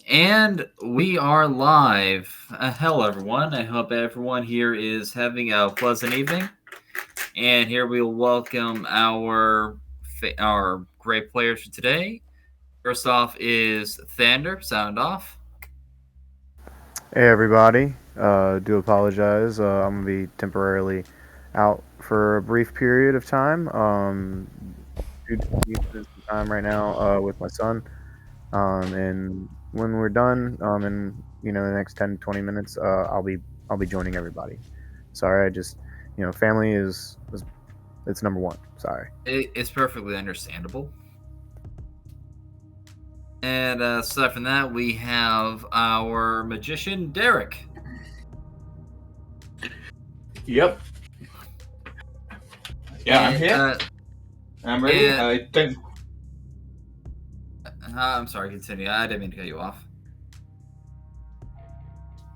And we are live. Hello, everyone. I hope everyone here is having a pleasant evening. And here we will welcome our great players for today. First off is Thander. Sound off. Hey everybody, do apologize. I'm gonna be temporarily out for a brief period of time. Due to me spending some time right now with my son. And when we're done, in the next 10 to 20 minutes, I'll be joining everybody. Sorry, I just family is it's number one. Sorry. It's perfectly understandable. And aside from that, we have our magician, Derek. Yep. Yeah, I'm And, here. I'm ready. and- I don't. I'm sorry, continue. I didn't mean to cut you off.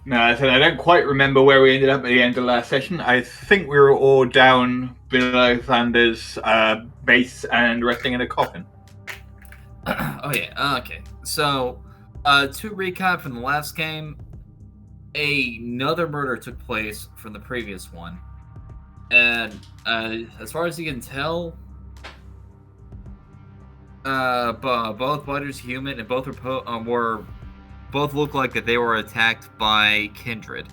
No, I said I don't quite remember where we ended up at the end of the last session. I think we were all down below Thunder's base and resting in a coffin. Oh yeah. Okay. So, to recap from the last game, another murder took place from the previous one, and as far as you can tell, both bodies human, and both were both look like that they were attacked by kindred,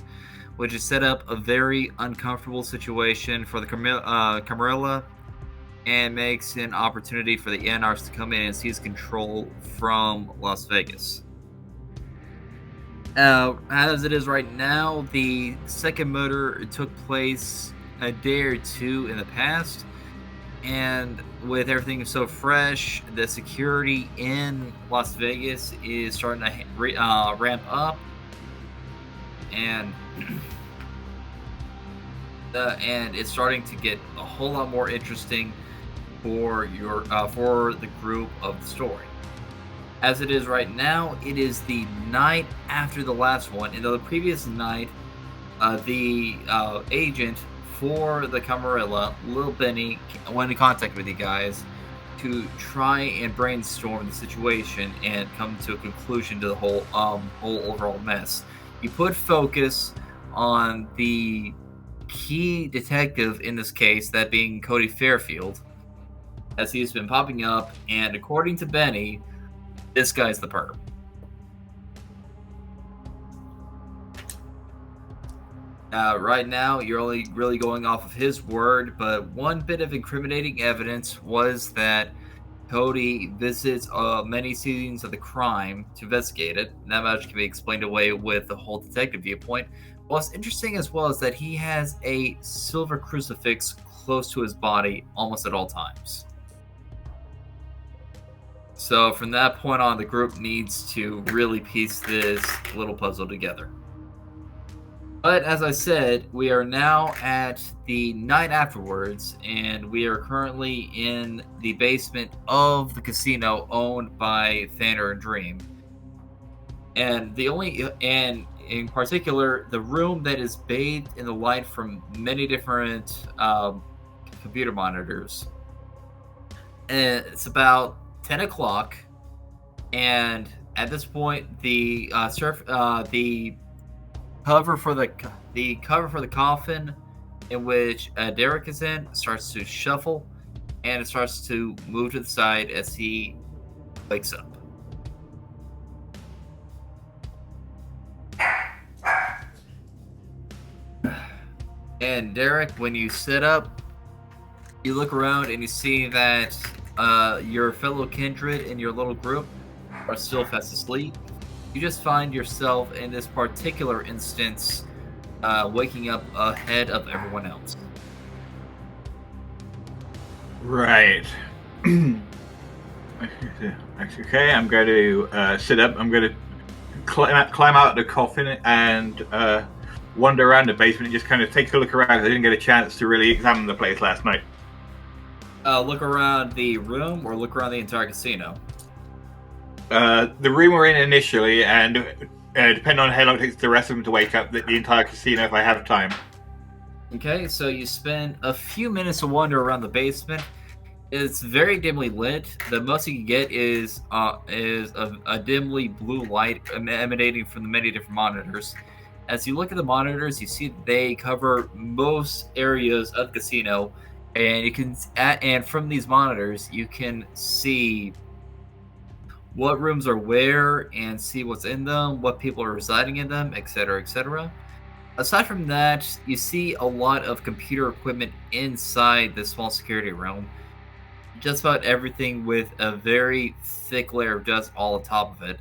which has set up a very uncomfortable situation for the Camarilla, and makes an opportunity for the Anarchs to come in and seize control from Las Vegas. As it is right now, the second murder took place a day or two in the past, and with everything so fresh, the security in Las Vegas is starting to ramp up, and and it's starting to get a whole lot more interesting for the group of the story. As it is right now, it is the night after the last one, and the previous night, the agent for the Camarilla, Lil Benny, went in contact with you guys to try and brainstorm the situation and come to a conclusion to the whole overall mess. You put focus on the key detective in this case, that being Cody Fairfield, as he's been popping up, and according to Benny, this guy's the perp. Right now, you're only really going off of his word, but one bit of incriminating evidence was that Cody visits many scenes of the crime to investigate it. And that much can be explained away with the whole detective viewpoint. What's interesting as well is that he has a silver crucifix close to his body almost at all times. So from that point on, the group needs to really piece this little puzzle together. But as I said, we are now at the night afterwards, and we are currently in the basement of the casino owned by Thander and Dream. And in particular, the room that is bathed in the light from many different computer monitors. And it's about 10 o'clock, and at this point, the cover for the coffin in which Derek is in starts to shuffle, and it starts to move to the side as he wakes up. And Derek, when you sit up, you look around and you see that your fellow kindred in your little group are still fast asleep. You just find yourself in this particular instance waking up ahead of everyone else. Right. Okay, I'm going to sit up. I'm going to climb out of the coffin and wander around the basement and just kind of take a look around. I didn't get a chance to really examine the place last night. Look around the room or look around the entire casino? The room we're in initially, and depending on how long it takes the rest of them to wake up, the entire casino if I have time. Okay, so you spend a few minutes to wander around the basement, It's very dimly lit. The most you can get is a dimly blue light emanating from the many different monitors. As you look at the monitors, you see that they cover most areas of the casino, and and from these monitors you can see what rooms are where and see what's in them, what people are residing in them, etc., etc. Aside from that, you see a lot of computer equipment inside this small security room. Just about everything with a very thick layer of dust all on top of it.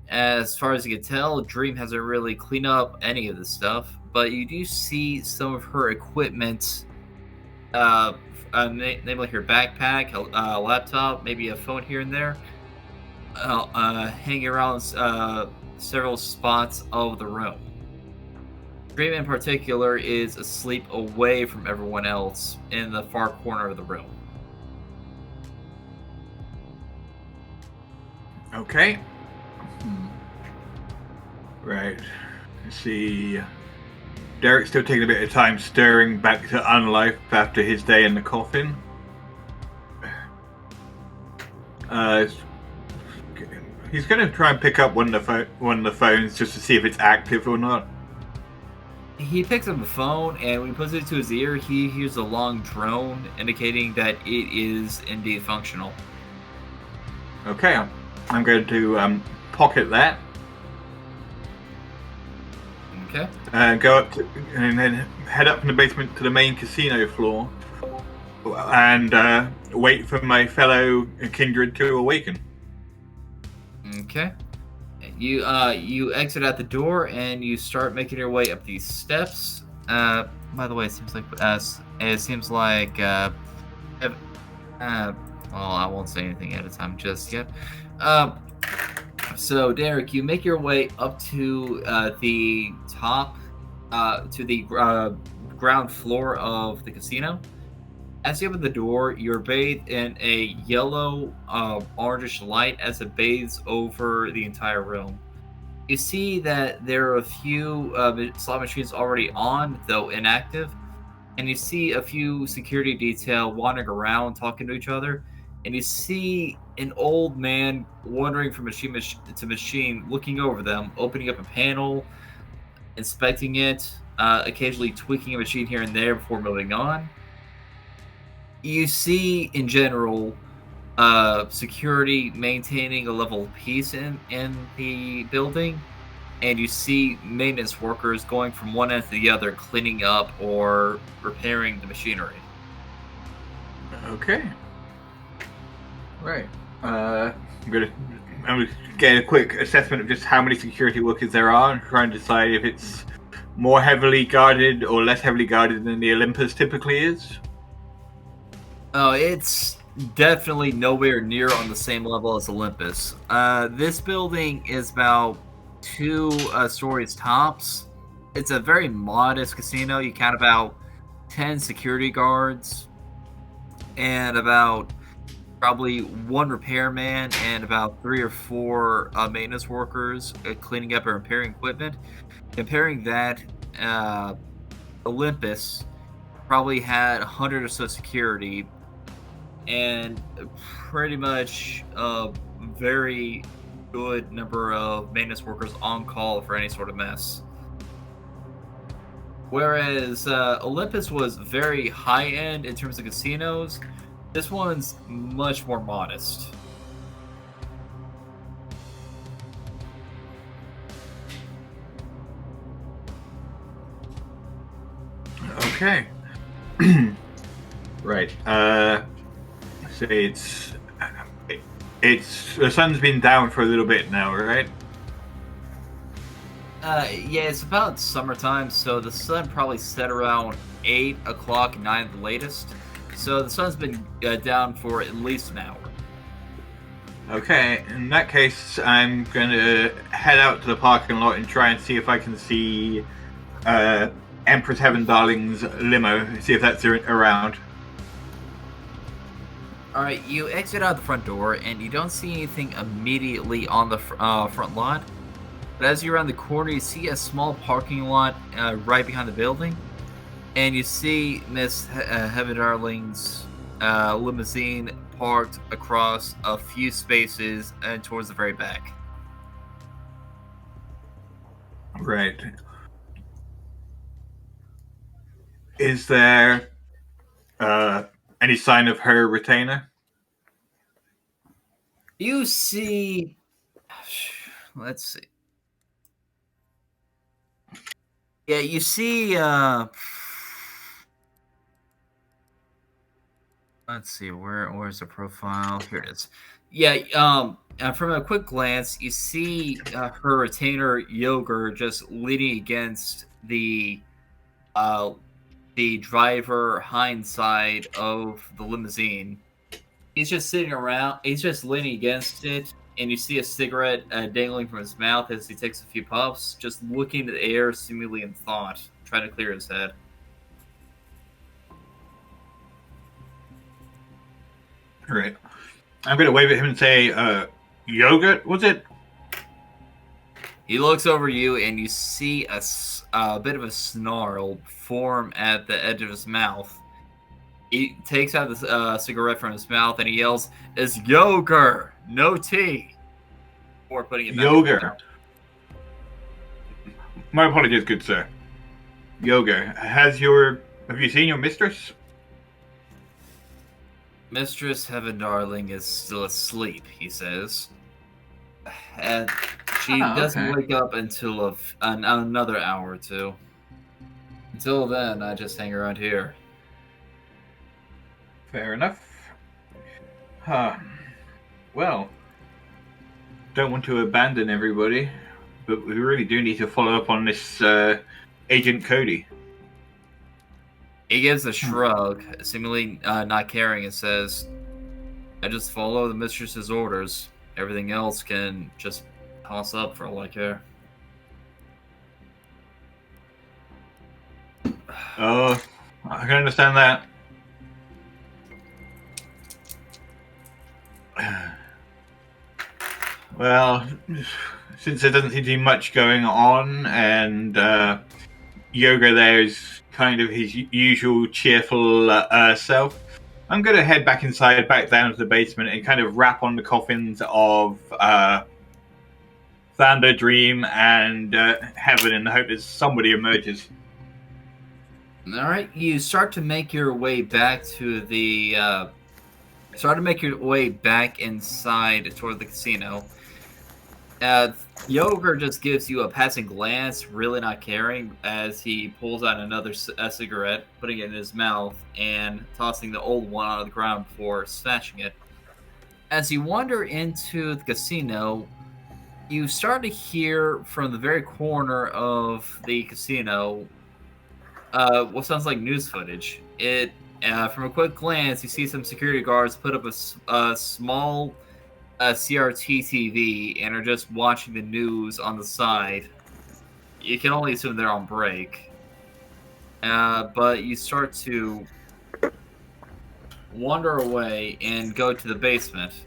As far as you can tell, Dream hasn't really cleaned up any of this stuff, but you do see some of her equipment, namely her backpack, a laptop, maybe a phone here and there, hanging around several spots of the room. Dream in particular is asleep away from everyone else in the far corner of the room. Okay. Right. Let's see. Derek's still taking a bit of time stirring back to unlife after his day in the coffin. He's going to try and pick up one of the phones just to see if it's active or not. He picks up the phone, and when he puts it to his ear, he hears a long drone indicating that it is indeed functional. Okay, I'm going to pocket that. Okay. Go up and then head up from the basement to the main casino floor, and wait for my fellow kindred to awaken. Okay. You exit out the door and you start making your way up these steps. By the way, it seems like well, I won't say anything at a time just yet. So Derek, you make your way up to the top, to the ground floor of the casino. As you open the door, you're bathed in a yellow, orangish light as it bathes over the entire room. You see that there are a few slot machines already on, though inactive, and you see a few security detail wandering around talking to each other, and you see an old man wandering from machine to machine, looking over them, opening up a panel, inspecting it, occasionally tweaking a machine here and there before moving on. You see, in general, security maintaining a level of peace in the building, and you see maintenance workers going from one end to the other, cleaning up or repairing the machinery. Okay. Right. I'm gonna get a quick assessment of just how many security workers there are and try and decide if it's more heavily guarded or less heavily guarded than the Olympus typically is. Oh, it's definitely nowhere near on the same level as Olympus. This building is about 2 stories tops. It's a very modest casino. You count about 10 security guards and about probably 1 repairman and about 3 or 4 maintenance workers cleaning up and repairing equipment. Comparing that, Olympus probably had 100 or so security and pretty much a very good number of maintenance workers on call for any sort of mess. Whereas Olympus was very high-end in terms of casinos, this one's much more modest. Okay. Right. So it's the sun's been down for a little bit now, right? Yeah, it's about summertime, so the sun probably set around 8 o'clock, 9 at the latest. So the sun's been down for at least an hour. Okay, in that case, I'm going to head out to the parking lot and try and see if I can see Empress Heaven Darling's limo, see if that's around. Alright, you exit out the front door, and you don't see anything immediately on the front lot. But as you're around the corner, you see a small parking lot right behind the building. And you see Miss Heaven Darling's limousine parked across a few spaces and towards the very back. Right. Is there any sign of her retainer? You see, let's see. Yeah, you see. Let's see. Where's the profile? Here it is. Yeah. From a quick glance, you see her retainer Yogurt just leaning against uh the driver hind side of the limousine. He's just sitting around. He's just leaning against it, and you see a cigarette dangling from his mouth as he takes a few puffs, just looking into the air, seemingly in thought, trying to clear his head. Right. I'm going to wave at him and say, yogurt, was it? He looks over you, and you see a bit of a snarl form at the edge of his mouth. He takes out the cigarette from his mouth, and he yells, "It's yogurt, no tea." Before putting it back in his Yogurt. mouth. My apologies, good sir. Yogurt, have you seen your mistress? Mistress Heaven Darling is still asleep, he says. And she doesn't wake up until another hour or two. Until then, I just hang around here. Fair enough. Well, don't want to abandon everybody, but we really do need to follow up on this Agent Cody. He gives a shrug, seemingly not caring, and says, "I just follow the mistress's orders. Everything else can just toss up for all I care." Oh, I can understand that. Well, since there doesn't seem to be much going on, and Yoga there is kind of his usual cheerful self, I'm going to head back inside, back down to the basement, and kind of rap on the coffins of Thunder, Dream, and Heaven in the hope that somebody emerges. All right, you start to make your way back to the. Start to make your way back inside toward the casino. Yogurt just gives you a passing glance, really not caring, as he pulls out another cigarette, putting it in his mouth, and tossing the old one onto the ground before smashing it. As you wander into the casino, you start to hear from the very corner of the casino what sounds like news footage. From a quick glance, you see some security guards put up a small CRT TV and are just watching the news on the side. You can only assume they're on break. But you start to wander away and go to the basement.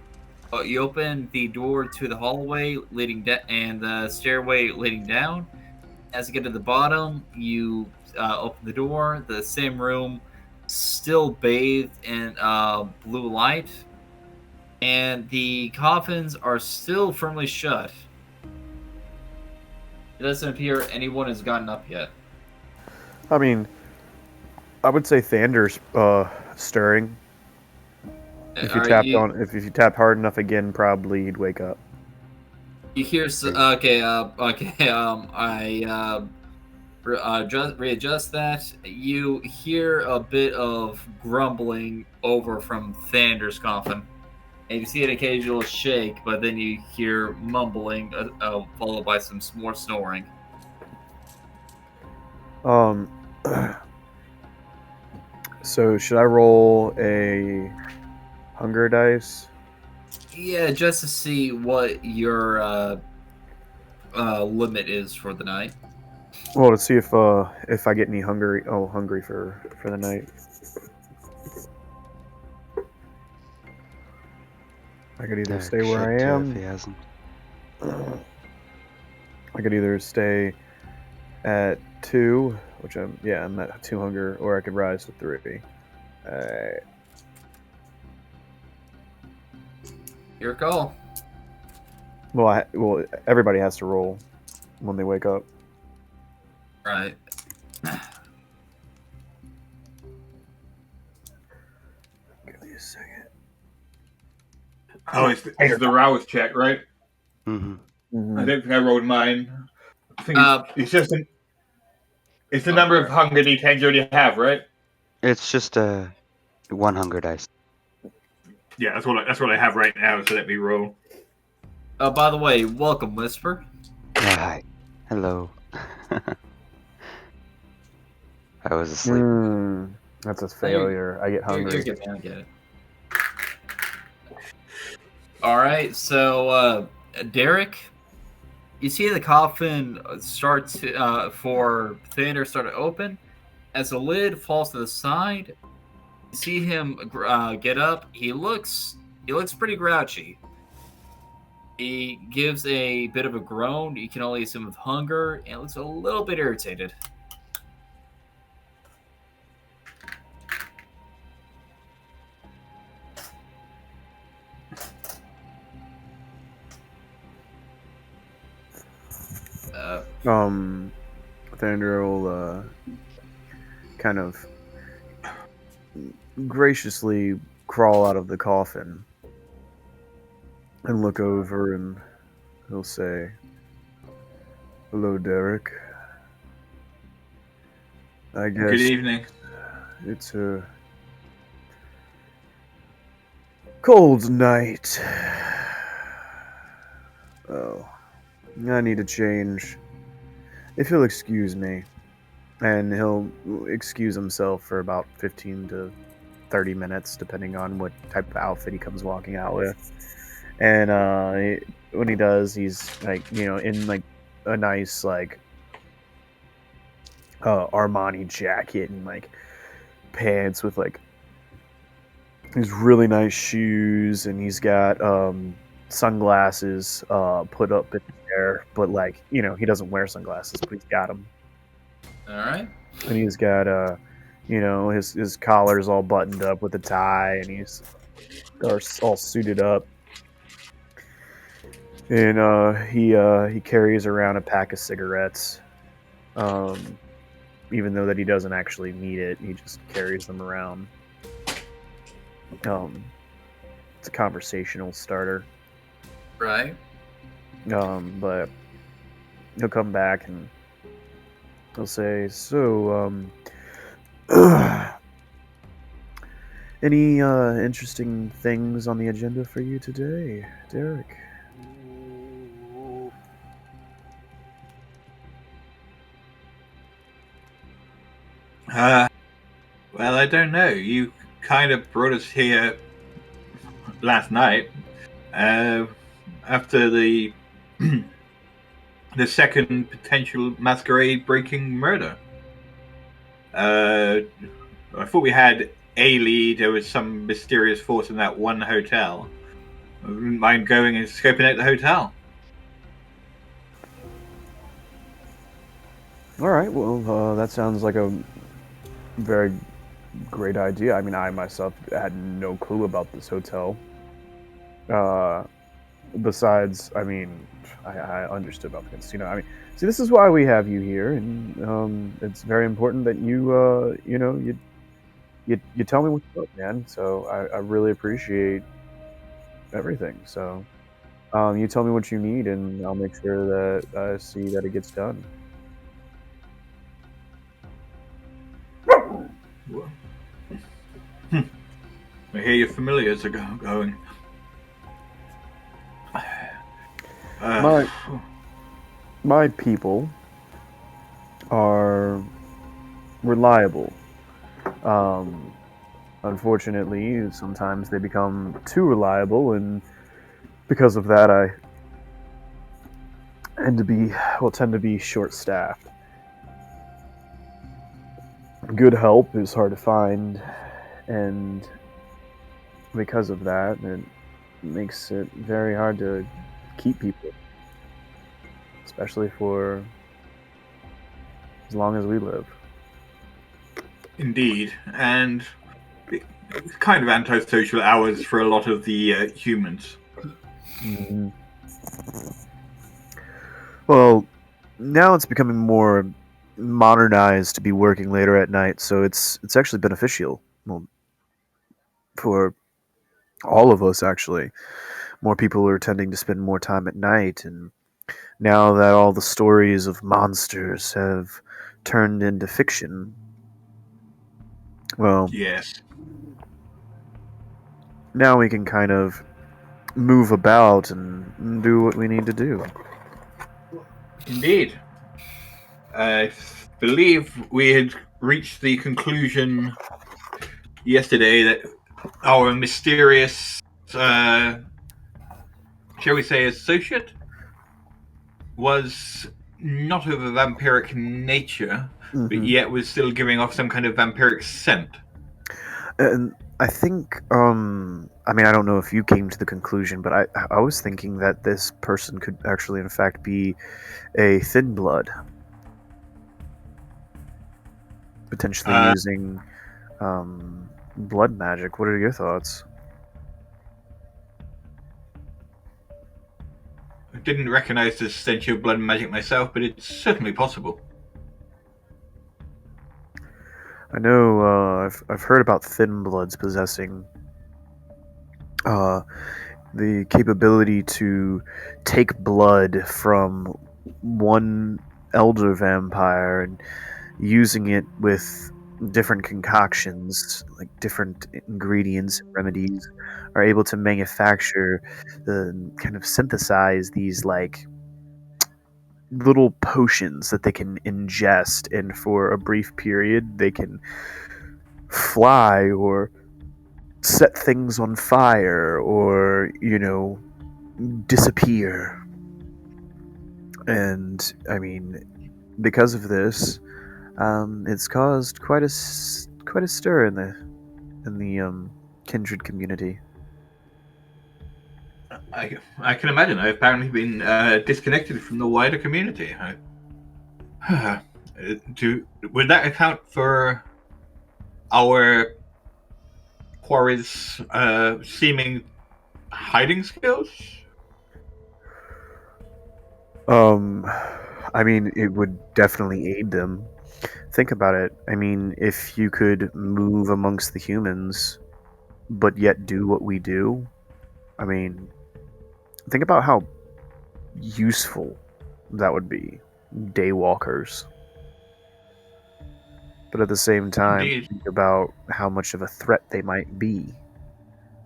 You open the door to the hallway leading and the stairway leading down. As you get to the bottom, you open the door. The same room, still bathed in blue light. And the coffins are still firmly shut. It doesn't appear anyone has gotten up yet. I mean, I would say Thander's stirring. If you tap hard enough again, probably he'd wake up. You hear? Readjust that. You hear a bit of grumbling over from Thander's coffin. And you see an occasional shake, but then you hear mumbling, followed by some more snoring. So should I roll a hunger dice? Yeah, just to see what your limit is for the night. Well, to see if I get any hungry for the night. I could either stay where I am. If he hasn't. I could either stay at 2, which I'm at 2 hunger, or I could rise to 3. Your call. Well, everybody has to roll when they wake up. Right. Give me a second. Oh, it's the rouse check, right? Mm-hmm. I don't think I rolled mine. I think it's just it's the Oh, number of sorry. hunger d10s you already have, right? It's just one hunger dice. Yeah, that's what I have right now. So let me roll. By the way, welcome, Whisper. Hi. Hello. I was asleep. That's a failure. I get hungry. You're good, man. I get it. All right, so Derek, you see the coffin start to, for Thunder start to open. As the lid falls to the side, you see him get up. He looks pretty grouchy. He gives a bit of a groan. You can only assume with hunger, and looks a little bit irritated. Thunder will kind of graciously crawl out of the coffin and look over, and he'll say, "Hello, Derek. I guess Good evening. it's a cold night. Oh, I need to change. If you'll excuse me." And he'll excuse himself for about 15 to 30 minutes, depending on what type of outfit he comes walking out with. And when he does, he's like, in like a nice like Armani jacket and like pants with like these really nice shoes, and he's got sunglasses put up in there, but like he doesn't wear sunglasses, but he's got them. All right. And he's got his collar's all buttoned up with a tie, and he's all suited up. And he carries around a pack of cigarettes, even though that he doesn't actually need it. He just carries them around. It's a conversational starter. Right. But he'll come back and he'll say, "So, any interesting things on the agenda for you today, Derek?" Well, I don't know. You kind of brought us here last night after the the second potential masquerade breaking murder. I thought we had a lead. There was some mysterious force in that one hotel. I wouldn't mind going and scoping out the hotel. All right. Well, that sounds like a very great idea. I mean, I myself had no clue about this hotel. Besides, I mean, I understood about the casino. I mean, see, this is why we have you here, and it's very important that you you tell me what's up, man. So I really appreciate everything. So you tell me what you need, and I'll make sure that I see that it gets done. I hear your familiars are going. My people are reliable. Unfortunately, sometimes they become too reliable, and because of that, I tend to be short-staffed. Good help is hard to find, and because of that, it makes it very hard to keep people, especially for as long as we live. Indeed, and it's kind of antisocial hours for a lot of the humans. Mhm. Well, now it's becoming more modernized to be working later at night, so it's actually beneficial. Well, for all of us, actually. More people are tending to spend more time at night, and now that all the stories of monsters have turned into fiction, well, Yes, now we can kind of move about and do what we need to do. indeed. I believe we had reached the conclusion yesterday that our mysterious, shall we say, associate was not of a vampiric nature, but Hmm. yet was still giving off some kind of vampiric scent. And I think, I mean, I don't know if you came to the conclusion, but I was thinking that this person could actually, in fact, be a thin blood, potentially Uh, using blood magic. What are your thoughts? I didn't recognize the stench of blood magic myself, but it's certainly possible. I know I've heard about thin bloods possessing uh, the capability to take blood from one elder vampire and using it with different concoctions, like different ingredients, remedies, are able to manufacture the kind of synthesize these like little potions that they can ingest, and for a brief period they can fly or set things on fire or, disappear. And I mean, because of this, it's caused quite a stir in the kindred community. I can imagine. I've apparently been disconnected from the wider community. Would that account for our quarry's seeming hiding skills? Um, I mean, it would definitely aid them. Think about it. I mean, if you could move amongst the humans, but yet do what we do, I mean, think about how useful that would be. Daywalkers. But at the same time, Indeed. think about how much of a threat they might be.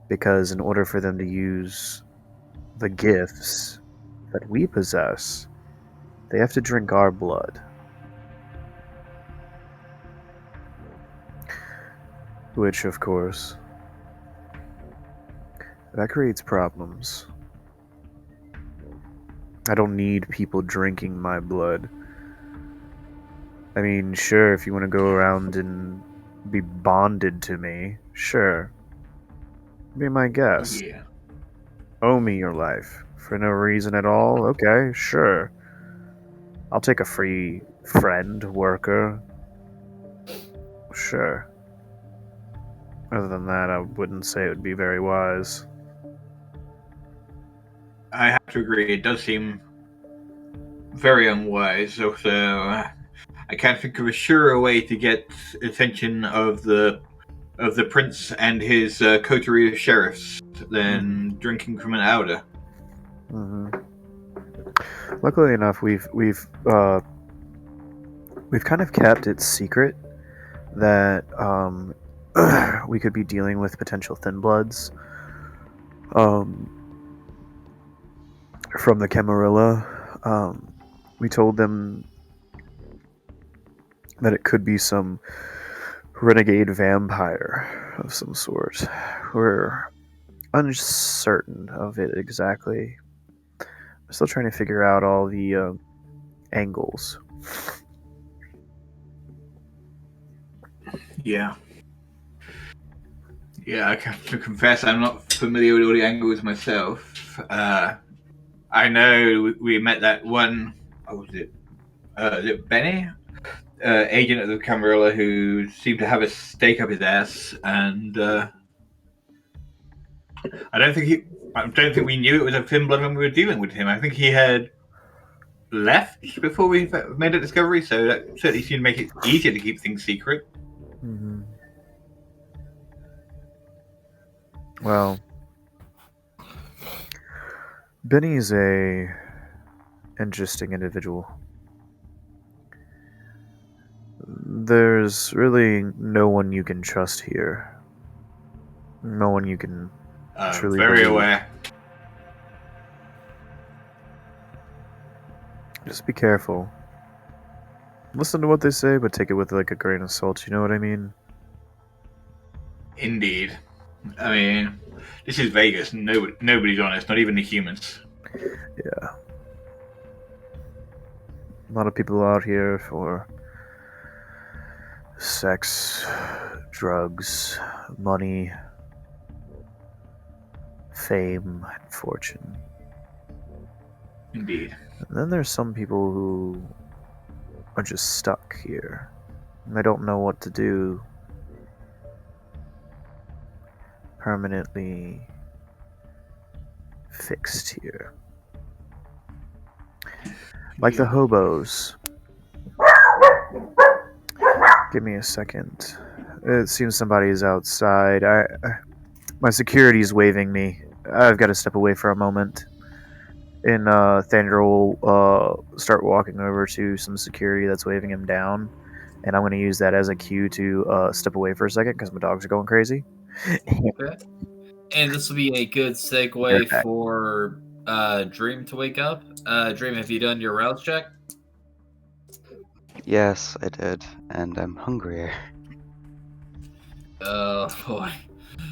Because in order for them to use the gifts that we possess, they have to drink our blood. Which, of course, that creates problems. I don't need people drinking my blood. I mean, sure, if you want to go around and be bonded to me, sure. Be my guest. Yeah. Owe me your life. For no reason at all? Okay, sure. I'll take a free friend, worker. Sure. Other than that, I wouldn't say it would be very wise. I have to agree. It does seem very unwise. So I can't think of a surer way to get attention of the prince and his coterie of sheriffs than drinking from an outer. Hmm. Luckily enough, we've kind of kept it secret that we could be dealing with potential thin bloods um, from the Camarilla. We told them that it could be some renegade vampire of some sort. We're uncertain of it exactly. We're still trying to figure out all the angles. Yeah. Yeah, I have to confess I'm not familiar with all the angles myself. I know we met that one, what was it Benny? Agent of the Camarilla who seemed to have a stake up his ass, and I don't think we knew it was a thin blood when we were dealing with him. I think he had left before we made a discovery, so that certainly seemed to make it easier to keep things secret. Mm-hmm. Well, Benny's a interesting individual. There's really no one you can trust here. No one you can truly Very believe. aware. Just be careful. Listen to what they say, but take it with like a grain of salt. You know what I mean? Indeed. I mean, this is Vegas. Nobody's honest, not even the humans. Yeah. A lot of people out here for sex, drugs, money, fame, and fortune. Indeed. And then there's some people who are just stuck here. And they don't know what to do. Permanently fixed here. Like the hobos. Give me a second. It seems somebody's outside. My security's waving me. I've got to step away for a moment. And Thander will start walking over to some security that's waving him down. And I'm going to use that as a cue to step away for a second because my dogs are going crazy. Okay. And this will be a good segue for Dream to wake up. Dream, have you done your rouse check? Yes, I did, and I'm hungrier. Oh boy.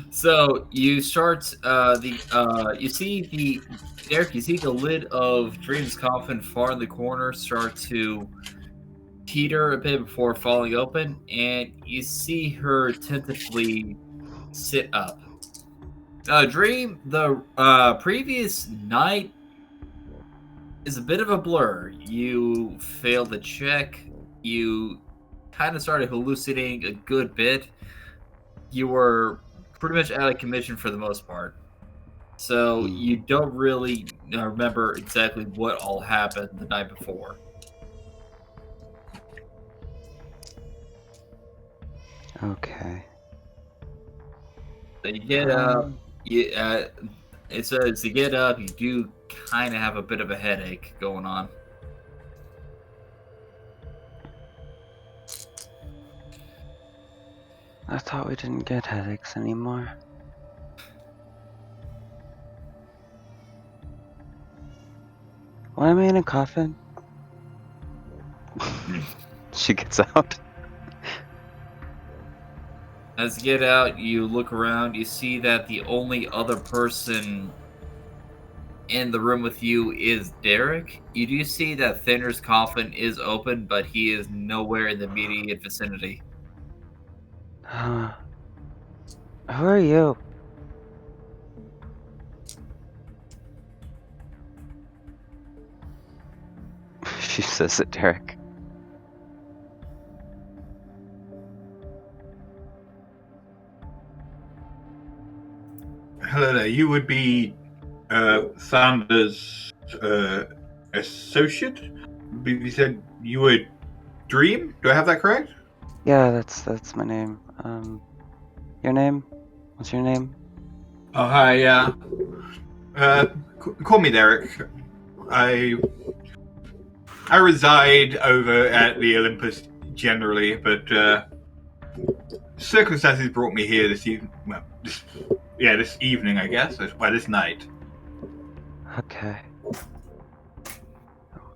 So you start you see Derek, you see the lid of Dream's coffin far in the corner start to teeter a bit before falling open, and you see her tentatively sit up. Dream, the previous night is a bit of a blur. You failed the check. You kind of started hallucinating a good bit. You were pretty much out of commission for the most part. So you don't really remember exactly what all happened the night before. Okay. So you get up. It says you get up. You do kind of have a bit of a headache going on. I thought we didn't get headaches anymore. Why am I in a coffin? She gets out. As you get out, you look around. You see that the only other person in the room with you is Derek. You do see that Thinner's coffin is open, but he is nowhere in the immediate vicinity. Who are you? She says it, Derek. Hello there. You would be Sanders' associate? You said you were Dream? Do I have that correct? Yeah, that's my name. Your name? What's your name? Oh, hi, yeah. Call me Derek. I reside over at the Olympus generally, but circumstances brought me here this evening. Well, this evening, I guess. Well, this night. Okay.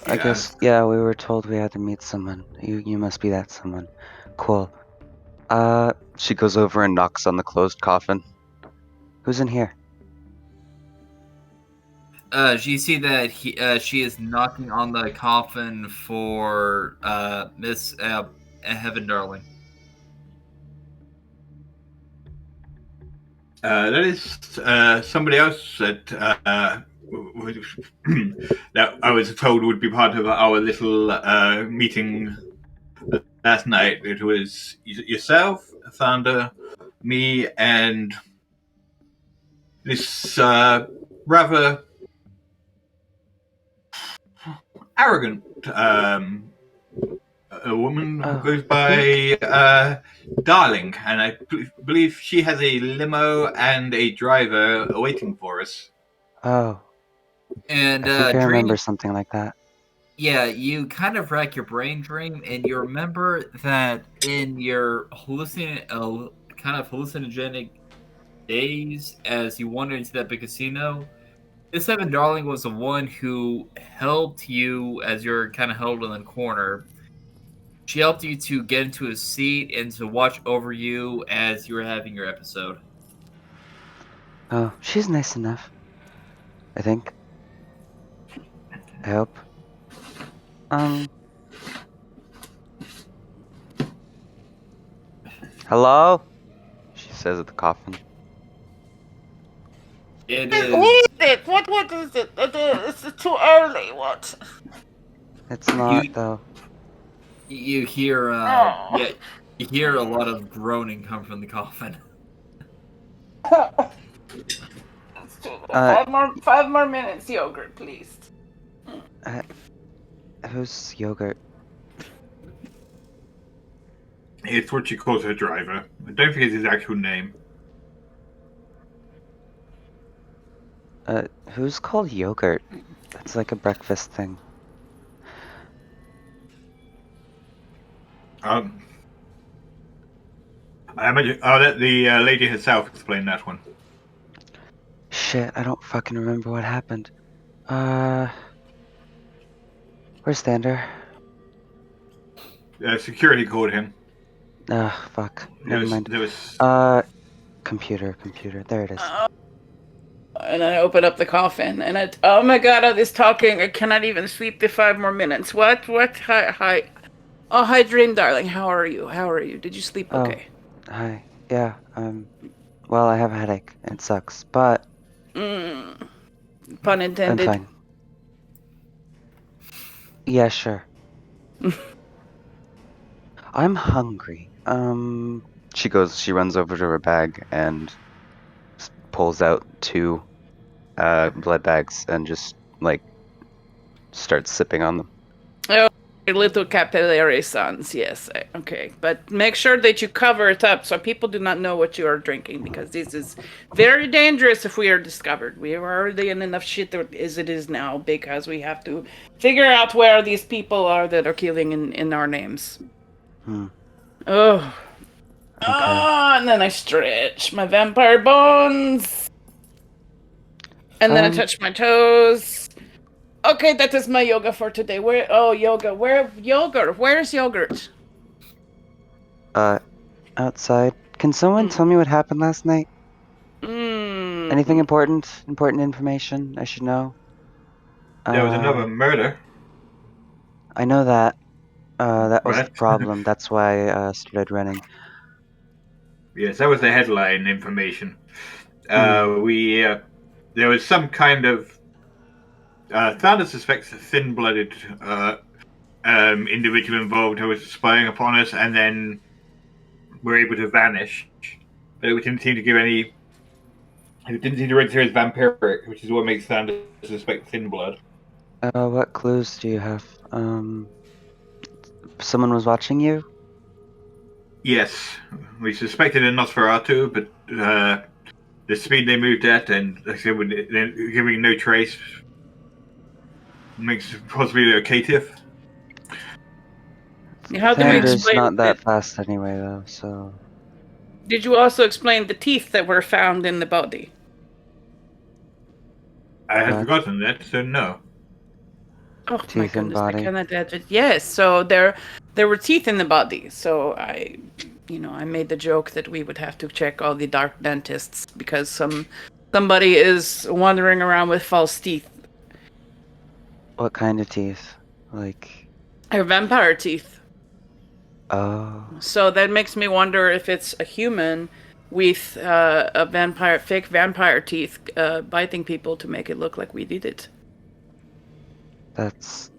I guess, yeah, we were told we had to meet someone. You must be that someone. Cool. She goes over and knocks on the closed coffin. Who's in here? You see that she is knocking on the coffin for Miss Heaven Darling. That is somebody else that that I was told would be part of our little meeting last night. It was yourself, Thunder, me, and this rather arrogant a woman who goes by Darling, and I believe she has a limo and a driver waiting for us. Oh, And I think I Dream, remember something like that. yeah, you kind of rack your brain, Dream, and you remember that in your kind of hallucinogenic days as you wandered into that big casino, this Evan Darling was the one who helped you as you're kind of held in the corner. She helped you to get into a seat and to watch over you as you were having your episode. Oh, she's nice enough. I think. I hope. Hello? She says at the coffin. It Who is. is it? What is it? It's too early. What? It's not, though. You hear, Oh. yeah, you hear a lot of groaning come from the coffin. It's too low. 5 more minutes, yogurt, please. Who's Yogurt? It's what she calls her driver. I don't think it's his actual name. Who's called Yogurt? That's like a breakfast thing. I imagine I'll let the lady herself explain that one. Shit, I don't fucking remember what happened. Where's Stander? Security called him. Fuck. Never mind. There was Computer. There it is. And I open up the coffin, and oh my god, all this talking, I cannot even sleep the 5 more minutes. What? Hi. Oh, hi, Dream Darling. How are you? Did you sleep okay? Hi. Yeah, well, I have a headache. It sucks, but Pun I'm intended. fine. Yeah, sure. I'm hungry. She runs over to her bag and pulls out 2 blood bags and just, like, starts sipping on them. Oh, little capillary sons, yes. Okay, but make sure that you cover it up so people do not know what you are drinking, because this is very dangerous if we are discovered. We are already in enough shit as it is now, because we have to figure out where these people are that are killing in our names. Oh. Okay. Oh, and then I stretch my vampire bones. And then I touch my toes. Okay, that is my yoga for today. Yoga. Where's yogurt? Outside. Can someone tell me what happened last night? Anything important? Important information I should know? There was another murder. I know that. That was Right. the problem. That's why I started running. Yes, that was the headline information. There was some kind of Thunder suspects a thin-blooded individual involved who was spying upon us, and then were able to vanish. But it didn't seem to give any. It didn't seem to register as vampiric, which is what makes Thunder suspect thin blood. What clues do you have? Someone was watching you? Yes, we suspected a Nosferatu, but the speed they moved at, and like I said, giving no trace, makes possibly a caitiff. How do we Thunder's explain not that fast anyway, though, so... Did you also explain the teeth that were found in the body? I had forgotten that, so no. Oh Teeth my goodness, body. I cannot imagine. Yes, so there were teeth in the body. So I made the joke that we would have to check all the dark dentists because somebody is wandering around with false teeth. What kind of teeth? Like... They're vampire teeth. Oh. So that makes me wonder if it's a human with fake vampire teeth biting people to make it look like we did it. That's...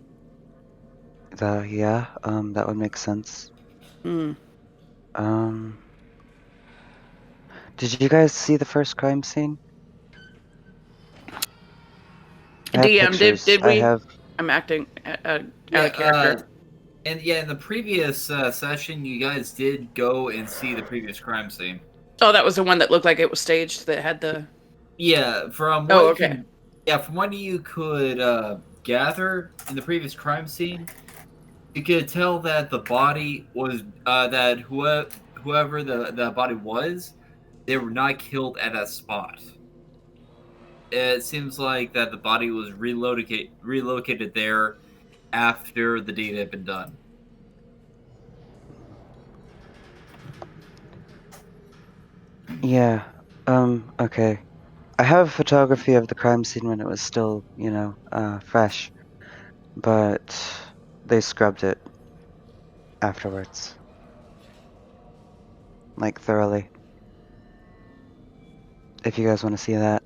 that would make sense. Did you guys see the first crime scene? I have DM, pictures. did I we? have. I'm acting out of Yeah, character. and yeah, in the previous session, you guys did go and see the previous crime scene. Oh, that was the one that looked like it was staged. That had the. Yeah, from Oh, what okay. from what you could gather in the previous crime scene, you could tell that the body was that whoever the body was, they were not killed at that spot. It seems like that the body was relocated there after the deed had been done. Yeah. Okay. I have photography of the crime scene when it was still, fresh, but they scrubbed it afterwards, like thoroughly. If you guys want to see that.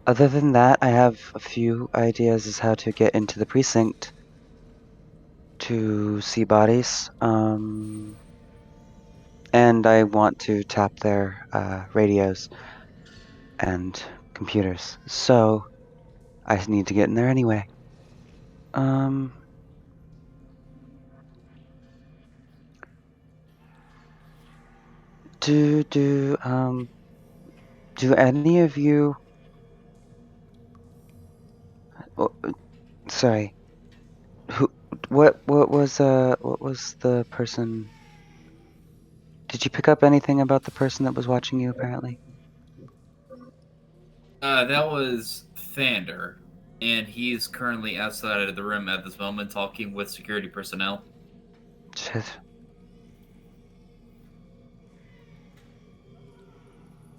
Other than that, I have a few ideas as how to get into the precinct to see bodies. And I want to tap their radios and computers. So I need to get in there anyway. Do any of you? Oh, sorry. Who? What was the person? Did you pick up anything about the person that was watching you? Apparently. That was Thander, and he's currently outside of the room at this moment talking with security personnel. Shit.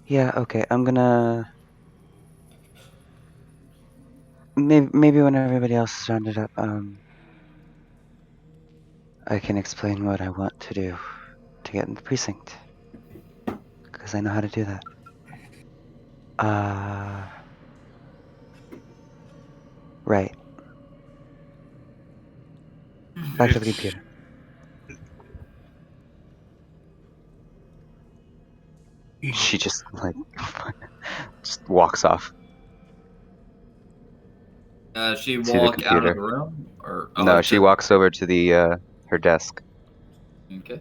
Yeah. Okay. I'm gonna. Maybe when everybody else is rounded up, I can explain what I want to do to get in the precinct, because I know how to do that. Right. Back to the computer. She just just walks off She to the walk out of computer. the room, or No, she walks over to the her desk Okay.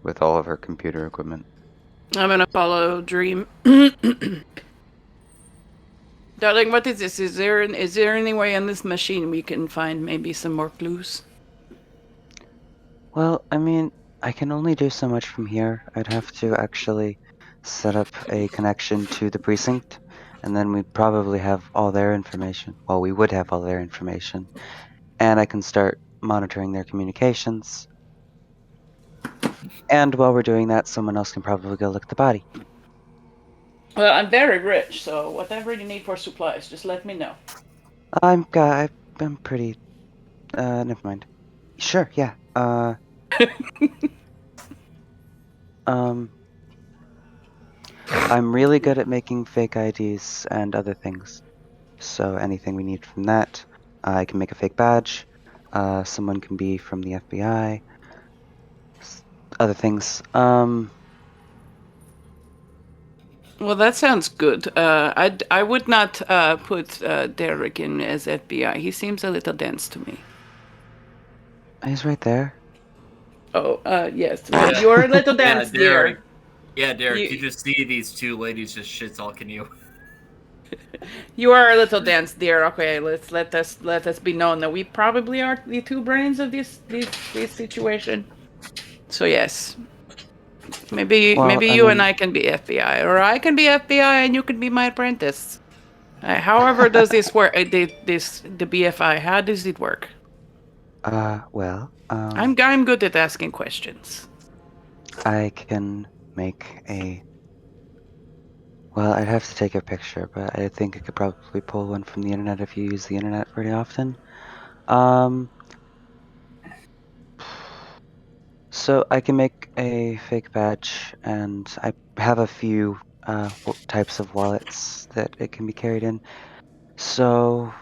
with all of her computer equipment. I'm gonna follow Dream. Darling, what is this? Is there any way on this machine we can find maybe some more clues? Well, I mean, I can only do so much from here. I'd have to actually set up a connection to the precinct, and then we'd probably have all their information. Well, we would have all their information, and I can start monitoring their communications. And while we're doing that, someone else can probably go look at the body. Well, I'm very rich, so whatever you need for supplies, just let me know. I'm pretty. Never mind. Sure, yeah. I'm really good at making fake IDs and other things. So anything we need from that, I can make a fake badge. Someone can be from the FBI. Other things. Well, that sounds good. I would not put Derek in as FBI. He seems a little dense to me. He's right there. Oh, yes. Well, you're a little dense, Derek. dear. Yeah, Derek, You- you just see these two ladies just shit talking you. You are a little dense, dear. Okay, let us be known that we probably are the two brains of this situation. So yes, maybe Well, you and I can be FBI, or I can be FBI and you can be my apprentice. However, does this work? The BFI. How does it work? well, I'm good at asking questions. I can make a. Well, I'd have to take a picture, but I think I could probably pull one from the internet if you use the internet pretty often. So I can make a fake badge, and I have a few types of wallets that it can be carried in. So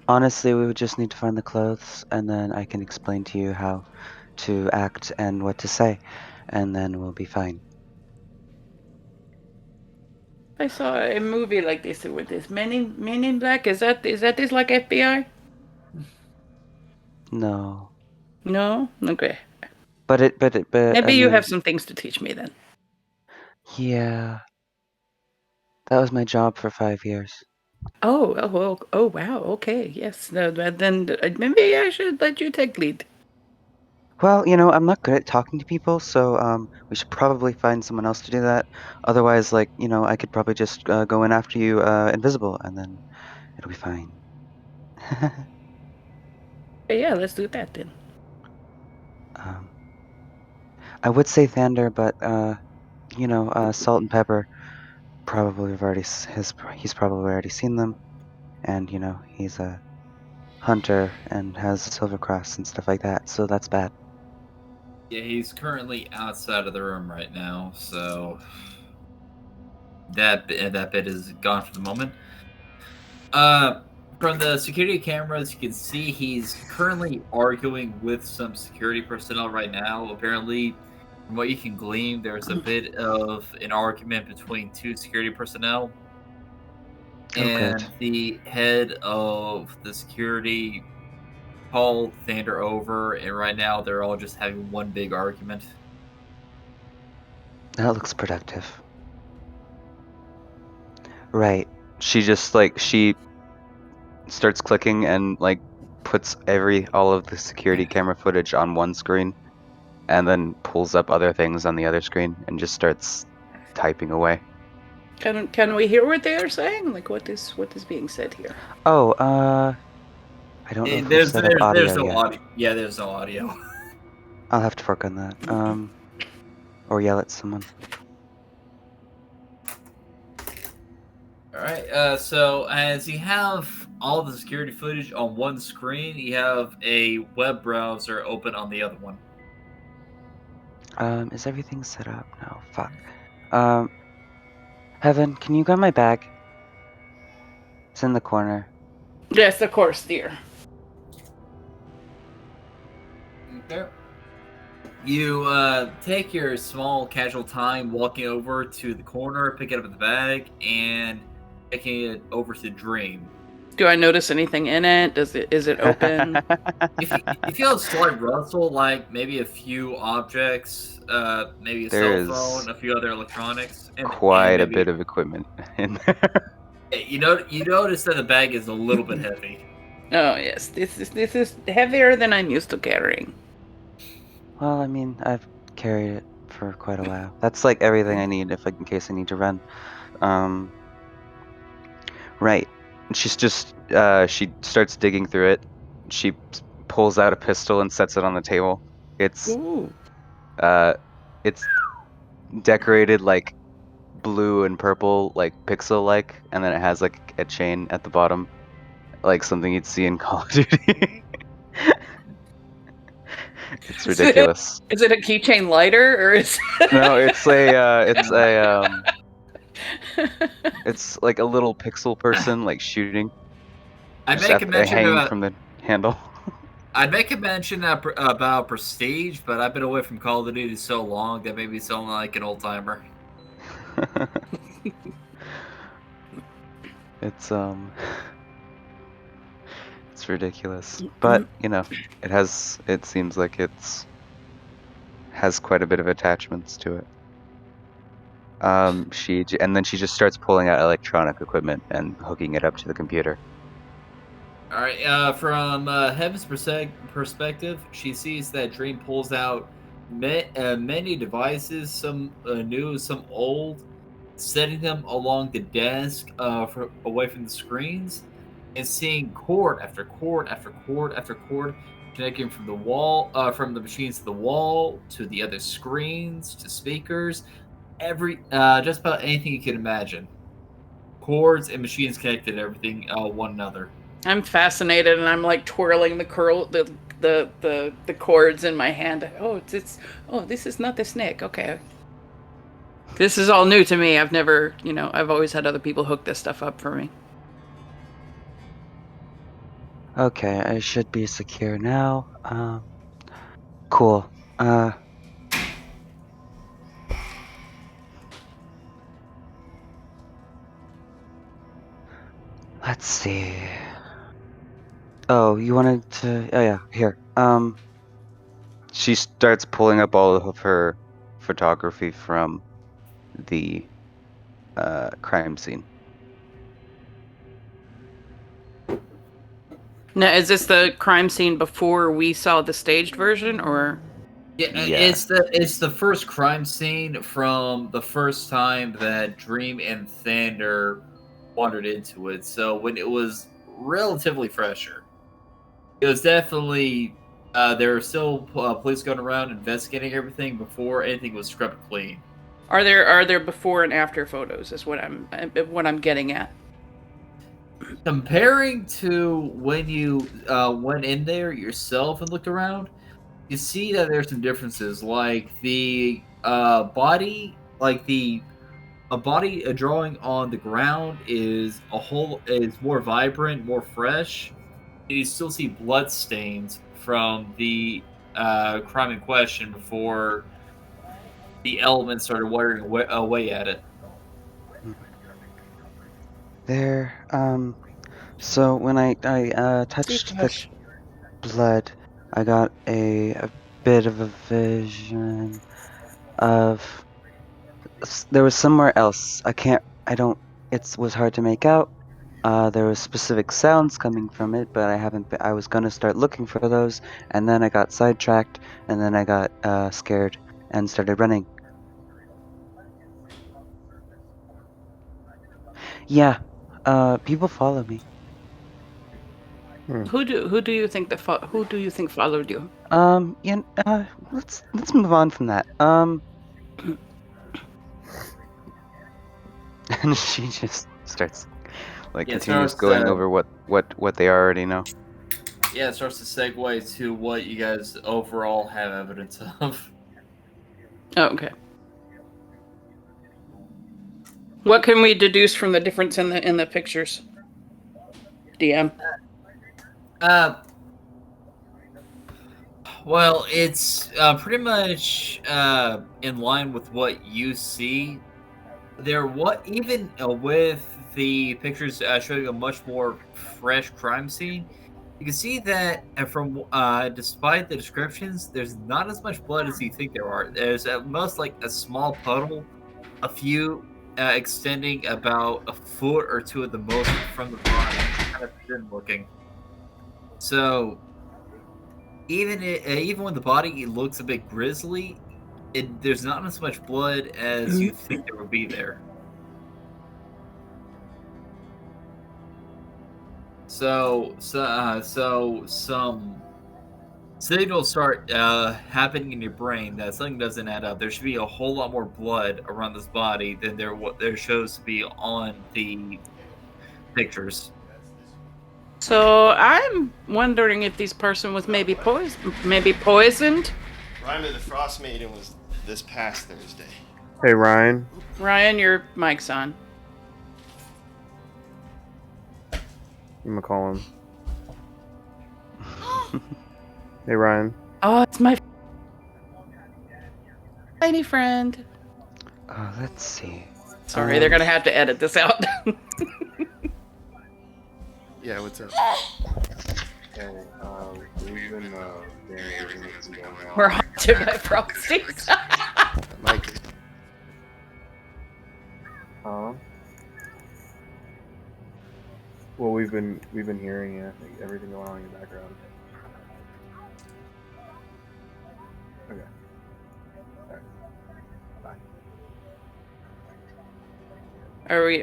honestly, we would just need to find the clothes, and then I can explain to you how to act and what to say, and then we'll be fine. I saw a movie like this with this Men in Black. Is that this like FBI? No. No. Okay. But Maybe I you mean, have some things to teach me then. yeah. That was my job for 5 years. Oh, wow. Okay, yes. No, then maybe I should let you take lead. Well, I'm not good at talking to people, so we should probably find someone else to do that. Otherwise, like, I could probably just go in after you, invisible, and then it'll be fine. Okay, yeah, let's do that then. um, I would say Thander, but Salt and Pepper probably have already he's probably already seen them, and he's a hunter and has a silver cross and stuff like that, so that's bad. Yeah, he's currently outside of the room right now, so that bit is gone for the moment. From the security cameras, you can see he's currently arguing with some security personnel right now. Apparently, from what you can glean, there's a bit of an argument between two security personnel. Oh, good. And the head of the security called Thander over, and right now they're all just having one big argument. That looks productive. Right. She just she starts clicking and puts all of the security camera footage on one screen and then pulls up other things on the other screen and just starts typing away. Can we hear what they are saying? Like what is being said here? Oh, I don't know if we've set up audio no yet. audio. Yeah, there's no audio. I'll have to work on that. Or yell at someone. All right. So as you have all the security footage on one screen, you have a web browser open on the other one. Is everything set up? No, fuck. Heaven, can you grab my bag? It's in the corner. Yes, of course, dear. Okay. You take your small casual time walking over to the corner, pick it up in the bag, and taking it over to Dream. Do I notice anything in it? Is it open? You feel a slight rustle, like maybe a few objects, maybe a There cell phone, is a few other electronics, and quite a maybe, bit of equipment in there. You notice that the bag is a little bit heavy. Oh yes, this is heavier than I'm used to carrying. Well, I mean, I've carried it for quite a while. That's like everything I need in case I need to run. Right. She's just she starts digging through it. She pulls out a pistol and sets it on the table. It's Ooh. it's decorated like blue and purple, like pixel like, and then it has like a chain at the bottom, like something you'd see in Call of Duty. It's ridiculous. Is it a keychain lighter or is No, it's it's like a little pixel person like shooting. I'd Just make a mention hanging about from the handle. I'd make a mention about Prestige, but I've been away from Call of Duty so long that maybe sound like an old timer. It's ridiculous, but it seems like has quite a bit of attachments to it. And then she just starts pulling out electronic equipment and hooking it up to the computer. All right. From Heaven's perspective, she sees that Dream pulls out many devices, some new, some old, setting them along the desk, away from the screens, and seeing cord after cord after cord after cord connecting from the wall, from the machines to the wall, to the other screens, to speakers, just about anything you can imagine. Cords and machines connected to everything, one another. I'm fascinated and I'm like twirling the cords in my hand. Oh, this is not the snake. Okay. This is all new to me. I've never, I've always had other people hook this stuff up for me. Okay, I should be secure now. Cool. Let's see. Oh, you wanted to... Oh, yeah, here. She starts pulling up all of her photography from the crime scene. Now, is this the crime scene before we saw the staged version, or? Yeah, Yeah. it's the first crime scene from the first time that Dream and Thunder wandered into it. So when it was relatively fresher, it was definitely there were still police going around investigating everything before anything was scrubbed clean. Are there before and after photos? Is what I'm getting at. Comparing to when you went in there yourself and looked around, you see that there's some differences. Like the body, like a body a drawing on the ground is more vibrant, more fresh. And you still see blood stains from the crime in question before the elements started watering away at it. There, so when I touched the Gosh. blood, I got a bit of a vision of... There was somewhere else. It was hard to make out. There was specific sounds coming from it, but I was gonna start looking for those, and then I got sidetracked, and then I got scared and started running. Yeah, people follow me. Who do you think followed you? Let's move on from that. And she just starts continues going over what they already know. Yeah, it starts to segue to what you guys overall have evidence of. Oh, okay. What can we deduce from the difference in the pictures? DM. Well, it's pretty much in line with what you see. Even with the pictures showing a much more fresh crime scene, you can see that from despite the descriptions, there's not as much blood as you think there are. There's at most like a small puddle, a few extending about a foot or two at the most from the body, kind of thin looking. So even when the body looks a bit grisly, there's not as much blood as you think there would be there. So some signals start happening in your brain that something doesn't add up. There should be a whole lot more blood around this body than there shows to be on the pictures. So I'm wondering if this person was maybe poisoned. Rhyme of the Frost Maiden was this past Thursday. Hey, Ryan. Ryan, your mic's on. I'm gonna call him. Hey, Ryan. Oh, it's my tiny friend. Let's see. Sorry, they're gonna have to edit this out. Yeah, what's up? Hey, we've been very everything's going on. We're haunted by frosties. Mike. Huh? Well, we've been hearing everything going on in the background. Okay. All right. Bye.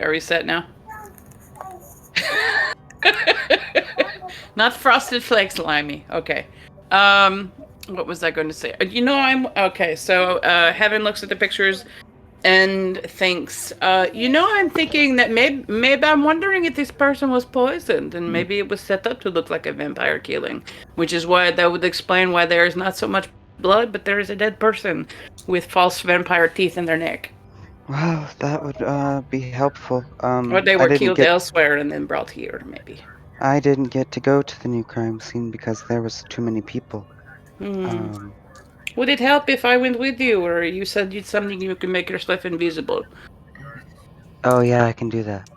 Are we set now? Not frosted flakes, Limey. Okay. What was I going to say? I'm okay. So Heaven looks at the pictures and thinks, I'm thinking that maybe I'm wondering if this person was poisoned and maybe it was set up to look like a vampire killing, which is why that would explain why there is not so much blood, but there is a dead person with false vampire teeth in their neck. Well, that would be helpful. Or they were killed elsewhere and then brought here, maybe. I didn't get to go to the new crime scene because there was too many people. Would it help if I went with you, or you said it's something you can make yourself invisible? Oh yeah, I can do that.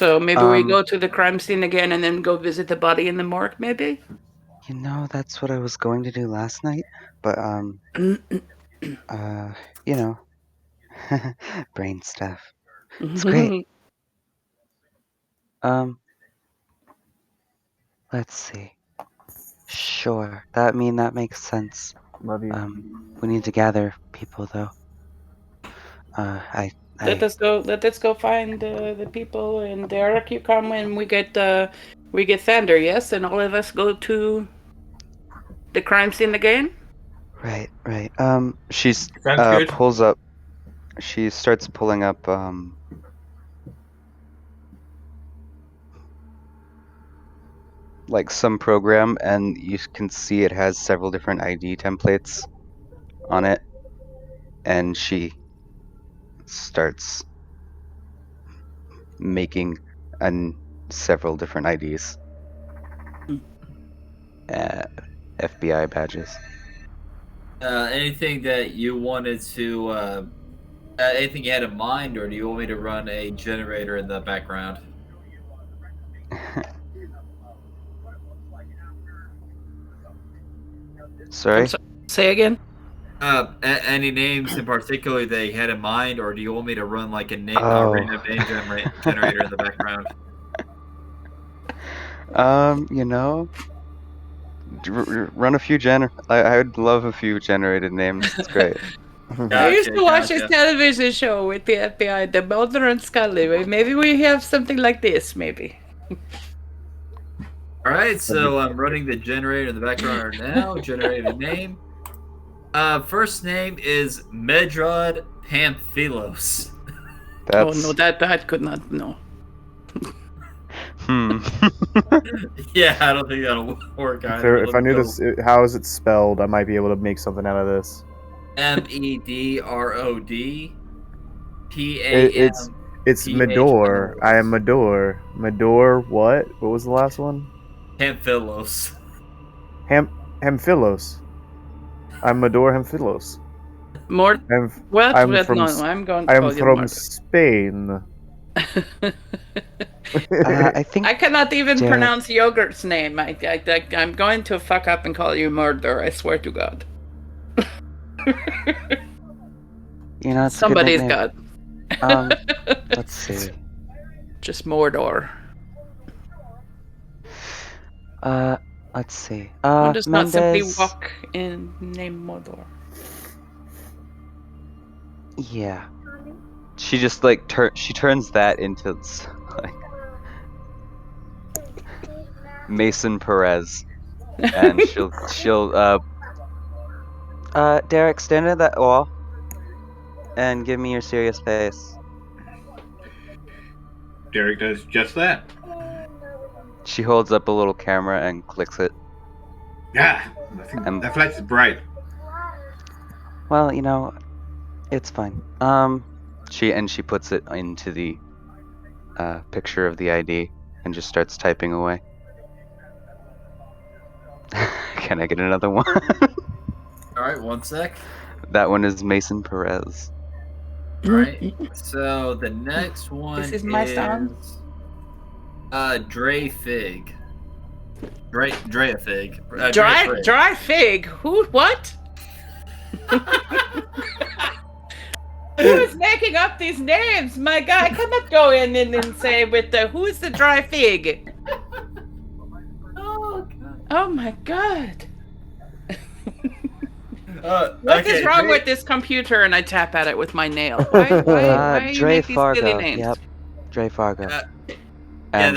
So maybe we go to the crime scene again and then go visit the body in the morgue, maybe? You know, that's what I was going to do last night, but you know, brain stuff. It's great. Let's see. Sure, that makes sense. Love you. We need to gather people though. Let us go find the people, and Derek, you come when we get Thunder, yes, and all of us go to the crime scene again. Right. She's Sounds good. pulls up. She starts pulling up like some program, and you can see it has several different ID templates on it, and she starts making several different IDs. FBI badges. Anything that you wanted to, anything you had in mind, or do you want me to run a generator in the background? Sorry? Say again. Any names in particular they had in mind, or do you want me to run like a random name generator in the background? You know, run a few I would love a few generated names. It's great. I used to watch this television show with the FBI, the Mulder and Scully. Maybe we have something like this, maybe. All right, so I'm running the generator in the background now. Generate a name. First name is Medrad Pamphilos. Oh no, that could not no. Yeah, I don't think that'll work either. If I knew this, how is it spelled? I might be able to make something out of this. Medrod PAM. It's Medor. I am Medor. Medor what? What was the last one? Pamphilos. Hamphilos. I'm Medor Hamphilos. More. What? I'm from Spain. I think I cannot even pronounce Yogurt's name. I'm going to fuck up and call you Murder. I swear to God. You know, it's somebody's got. Let's see. Just Mordor. Let's see. Does not simply walk in name Mordor. Yeah. She just like she turns that into like Mason Perez, and she'll Derek, stand at that wall and give me your serious face. Derek does just that. She holds up a little camera and clicks it. Yeah, I think that flash is bright. Well, you know, it's fine. She puts it into the picture of the ID and just starts typing away. Can I get another one? All right, one sec. That one is Mason Perez. All right. So the next one is my song. Dre Fig. Drea Fig. Dry Fig. Who? What? Who is making up these names? My God, I cannot go in and say with the who is the Dry Fig? Oh God. Oh my God. What is wrong with this computer? And I tap at it with my nail. Why you make these silly names? Yep. Dre Fargo. And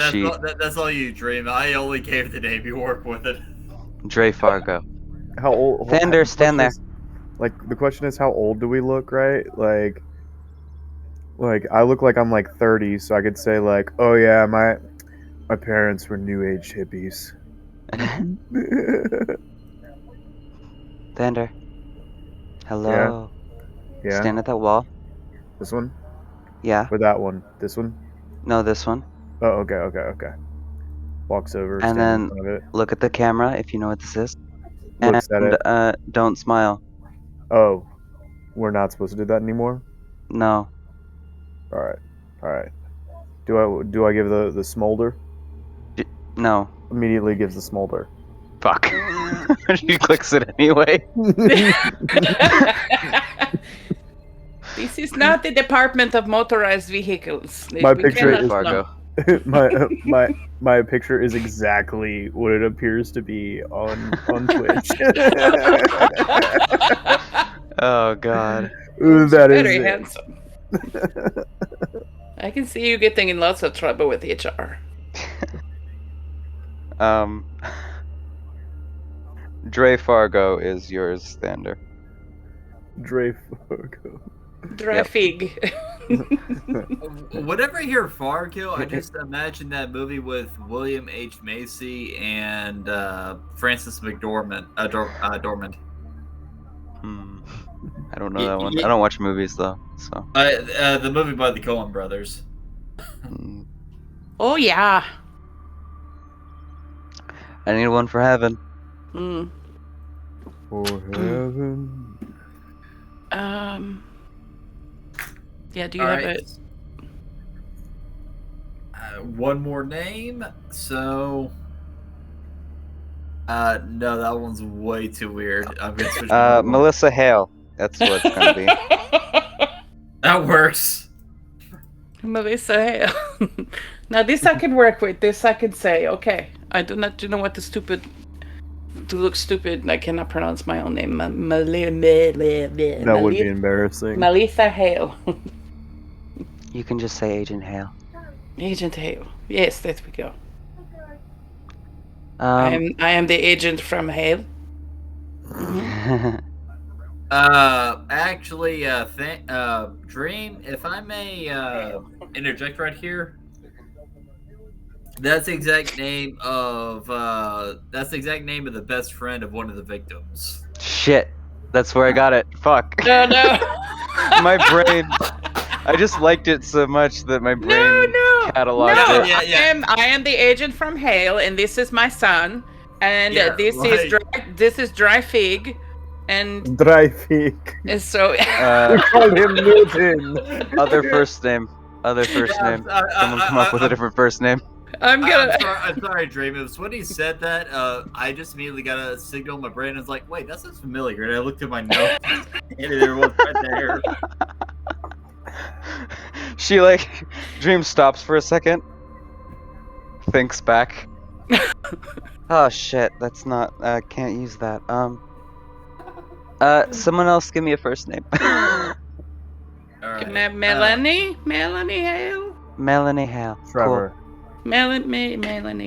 that's all you, Dream. I only gave the name. You work with it. Dre Fargo. How old? Thunder, stand there. Like the question is, how old do we look? Right? Like I look like I'm like 30, so I could say like, oh yeah, my parents were New Age hippies. Thunder. Hello. Yeah. Stand at that wall. This one? Yeah. Or that one? This one? No, this one. Oh, okay. Walks over, and then in front of it. Look at the camera if you know what this is. Looks at it. Don't smile. Oh, we're not supposed to do that anymore? No. All right. Do I give the smolder? No. Immediately gives the smolder. Fuck. She clicks it anyway. This is not the Department of Motorized Vehicles. My We picture cannot is Fargo. my picture is exactly what it appears to be on Twitch. Oh god. Ooh, that is Very it. handsome. I can see you getting in lots of trouble with HR. Dre Fargo is yours, Thander. Dre Fargo. Traffic. Whenever I hear Fargo, I just imagine that movie with William H. Macy and Francis McDormand. Dormand. I don't know that one. I don't watch movies though, so. The movie by the Coen brothers. Oh yeah. I need one for heaven. For heaven. Yeah, do you have it? One more name. So, no, that one's way too weird. I'm gonna switch. Melissa Hale. That's what it's gonna be. That works. Melissa Hale. Now this I can work with. This I can say. Okay, I do not know what to look stupid. I cannot pronounce my own name. That would be embarrassing. Melissa Hale. You can just say Agent Hale. Agent Hale. Yes, there we go. I am the agent from Hale. Actually, Dream, if I may interject right here, that's the exact name of the best friend of one of the victims. Shit. That's where I got it. Fuck. No, no. My brain. I just liked it so much that my brain cataloged it. Yeah. I am the agent from Hale, and this is my son, and this is Dry Fig, and Dry Fig. And so we call him Newton. Other first name. Someone come up with a different first name. I'm sorry, Dream. It was when he said that, I just immediately got a signal in my brain. I was like, wait, that sounds familiar. And I looked at my notes, and there was right there. She Dream stops for a second, thinks back. Oh shit, that's not. Can't use that. Someone else give me a first name. Right. Melanie Hale. Melanie Hale. Trevor. Cool. Melanie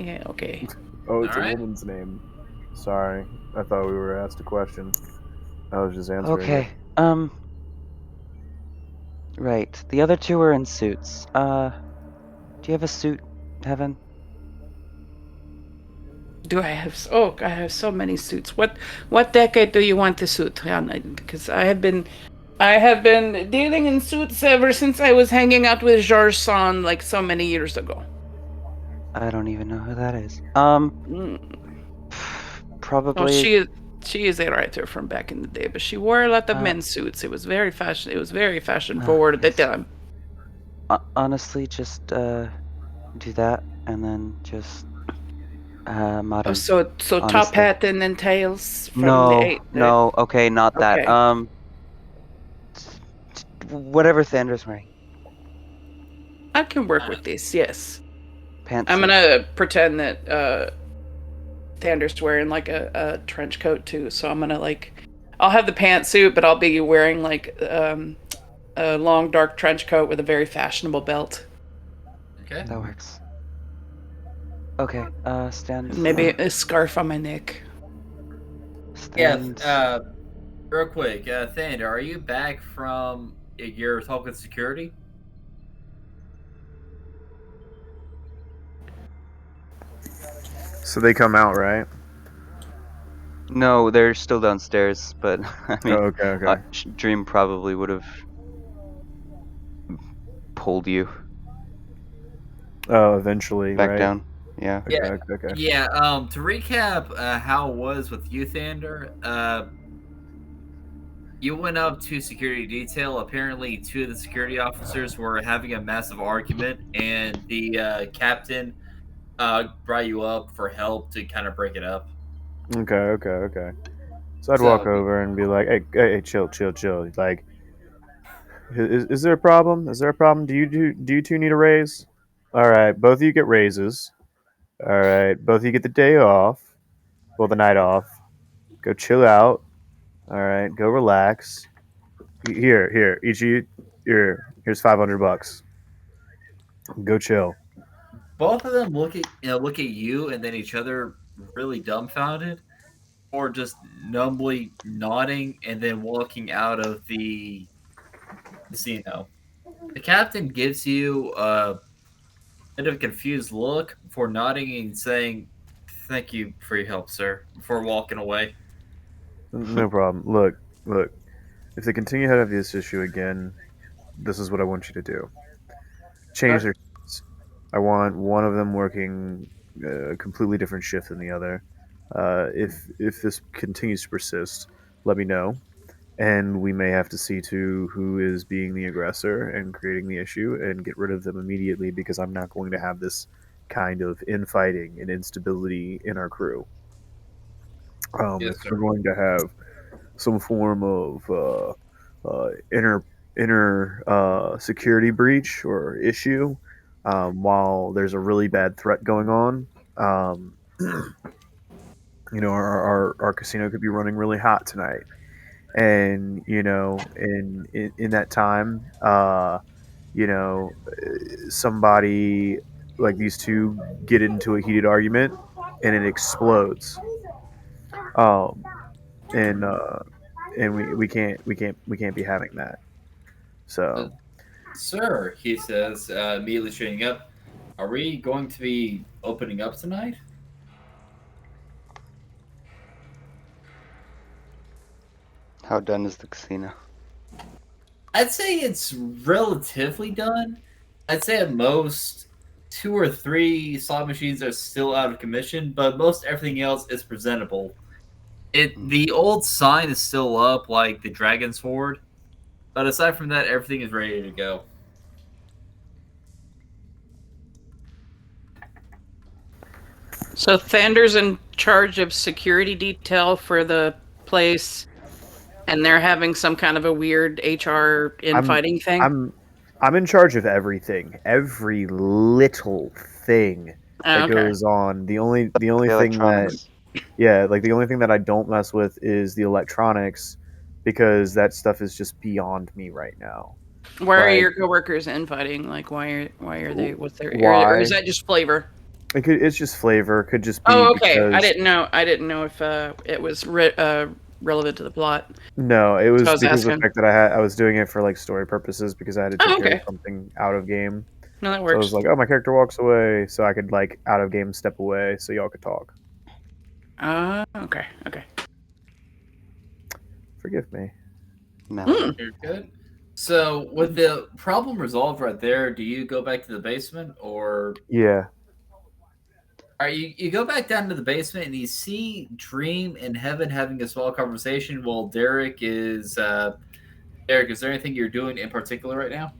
Hale. Okay. Oh, it's All a right. woman's name. Sorry, I thought we were asked a question. I was just answering. Okay. Right. The other two are in suits. Do you have a suit, Heaven? Do I have? Oh, I have so many suits. What decade do you want the suit? Because I have been dealing in suits ever since I was hanging out with George Sand like so many years ago. I don't even know who that is. Probably. Oh, she is a writer from back in the day, but she wore a lot of men's suits. It was very fashion. It was very fashion forward at the time. Honestly, just do that, and then just modern. Oh, so top hat and then tails. From No. Okay, not that. Okay. Whatever Thander's wearing. I can work with this. Yes. Pants. I'm gonna pretend that Thander's wearing like a trench coat too. So I'm gonna I'll have the pantsuit, but I'll be wearing a long dark trench coat with a very fashionable belt. Okay. That works. Okay. Stand. Maybe a scarf on my neck. Stand. Yeah. Real quick, Thander, are you back from your talk with security? So they come out, right? No, they're still downstairs, but I mean, okay. Dream probably would have pulled you Oh, eventually, back right? down. Yeah. Okay. Yeah. To recap, how it was with you, Thander. You went up to security detail. Apparently, two of the security officers were having a massive argument, and the captain brought you up for help to kind of break it up. Okay. So I'd walk So, over and be like, hey, chill. Like, is there a problem? Is there a problem? Do you two need a raise? All right, both of you get raises. All right, both of you get the day off. Well, the night off. Go chill out. All right, go relax. Here, each of you. Here's $500. Go chill. both of them look at you and then each other, really dumbfounded, or just numbly nodding and then walking out of the casino. The captain gives you a bit of a confused look before nodding and saying, "Thank you for your help, sir," before walking away. No problem. Look. If they continue to have this issue again, this is what I want you to do. Change their shifts. I want one of them working a completely different shift than the other. If this continues to persist, let me know, and we may have to see to who is being the aggressor and creating the issue and get rid of them immediately because I'm not going to have this kind of infighting and instability in our crew. Yes, If sir. we're going to have some form of inner security breach or issue while there's a really bad threat going on. Um, our casino could be running really hot tonight, and in that time, somebody like these two get into a heated argument, and it explodes. Um, and we can't be having that. Uh, So Sir, he says, immediately straightening up, "Are we going to be opening up tonight?" How done is the casino? I'd say it's relatively done. I'd say at most two or three slot machines are still out of commission, but most everything else is presentable. The old sign is still up, like the Dragon's Horde, but aside from that, everything is ready to go. So Thander's in charge of security detail for the place, and they're having some kind of a weird HR infighting thing. I'm in charge of everything, every little thing that Okay. goes on. The only The thing that electronics. like the only thing that I don't mess with is the electronics because that stuff is just beyond me right now. Why are Like your coworkers infighting? Like, why are they? What's their? Or is why? that just flavor? It's just flavor. Could just be Oh, okay. I because didn't know. I didn't know if it was relevant to the plot. no, it So I was was because of the asking. fact that I was doing it for like story purposes because I had to Oh, take care of okay. something out of game. No, that So I was works. like, oh, my character walks away, so I could like out of game step away so y'all could talk. Okay. Forgive me. Melody. You're good. So, with the problem resolved right there, do you go back to the basement, or Yeah. are you go back down to the basement and you see Dream and Heaven having a small conversation while Derek is Derek, is there anything you're doing in particular right now?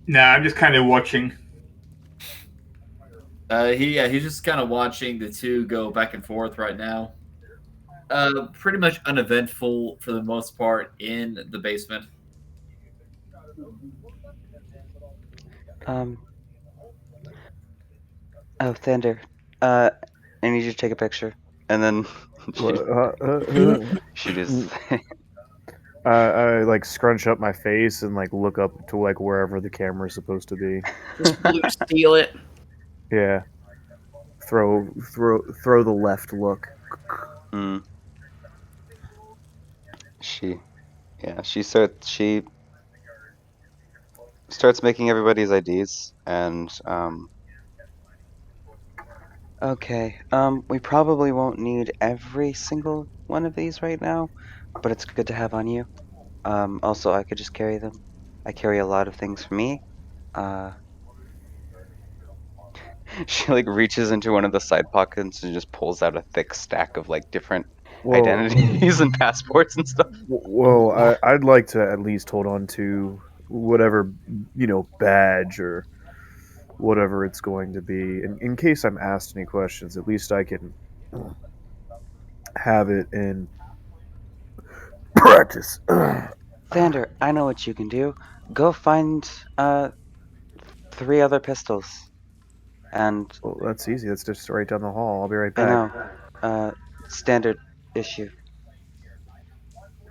No, I'm just kind of watching. He's just kind of watching the two go back and forth right now. Pretty much uneventful for the most part in the basement. Um. Oh, Thunder. I need you to take a picture, and then she just. I like scrunch up my face and like look up to like wherever the camera's supposed to be. Just blue steal it. Yeah. Throw the left look. Mm. She starts making everybody's IDs, and okay, we probably won't need every single one of these right now, but it's good to have on you. Also, I could just carry them. I carry a lot of things for me. Uh, she like reaches into one of the side pockets and just pulls out a thick stack of like different identities and passports and stuff. Well, I'd like to at least hold on to whatever badge or whatever it's going to be, in case I'm asked any questions. At least I can have it in practice. Thander, I know what you can do. Go find 3 other pistols. And Well, that's easy. That's just right down the hall. I'll be right I back. know, standard issue.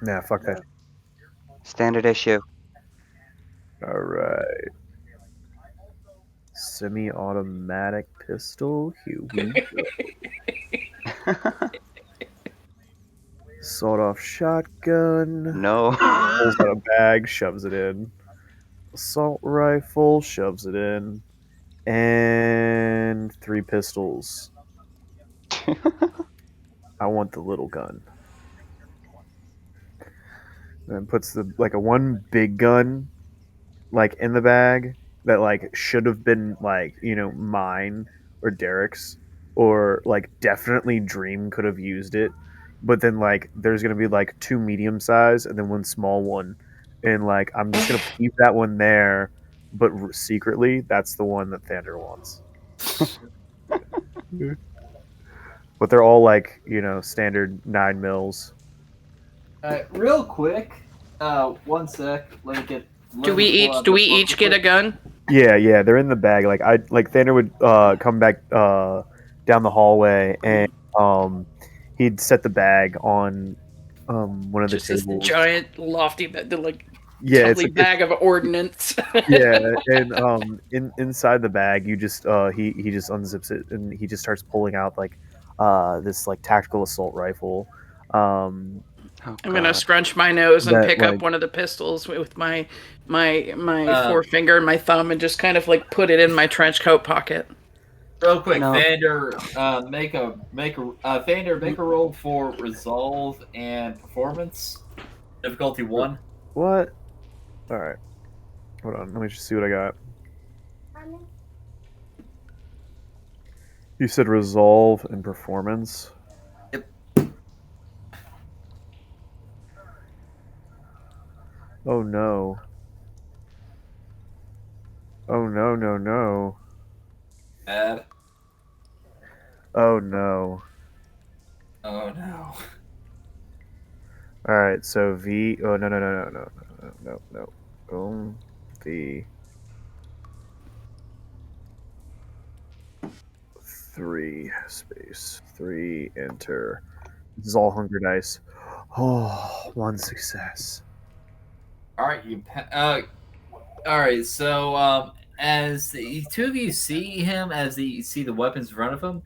Nah, fuck that. Standard issue. All right. Semi-automatic pistol. Here we go. Sawed-off shotgun. No. Pulls out a bag, shoves it in. Assault rifle, shoves it in. And 3 pistols. I want the little gun. Then puts a one big gun in the bag that should have been mine or Derek's, or definitely Dream could have used it. But then there's gonna be 2 medium size and then 1 small one, and I'm just gonna keep that one there, but secretly that's the one that Thander wants. But they're all standard 9 mils. Real quick, 1 sec. Let me get. Do we each get a gun? Yeah, they're in the bag. Thander would come back down the hallway, and he'd set the bag on one of the Just tables. this giant, lofty, Yeah, totally bag of ordnance. Yeah, and inside the bag, you just he just unzips it and he just starts pulling out this tactical assault rifle. I'm gonna scrunch my nose and pick up one of the pistols with my forefinger and my thumb and just kind of put it in my trench coat pocket. Real quick, Thander, make a roll for resolve and performance. Difficulty 1. What? All right, hold on. Let me just see what I got. You said resolve and performance. Yep. Oh no. Oh no. Bad. Oh no. Oh no. All right, so V. Oh no. V. 3 space 3 enter. This is all hunger dice. Oh, 1 success. All right, all right. So, as the 2 of you see him, as you see the weapons in front of him,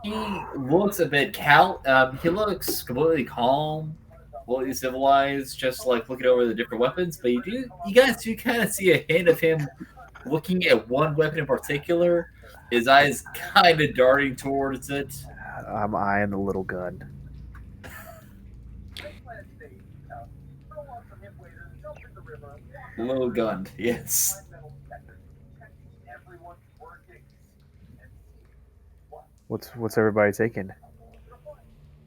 he looks a bit he looks completely calm, completely civilized, just looking over the different weapons. But you guys do kind of see a hint of him looking at one weapon in particular. His eyes kind of darting towards it. I'm eyeing the little gun. Little gun, yes. What's everybody taking?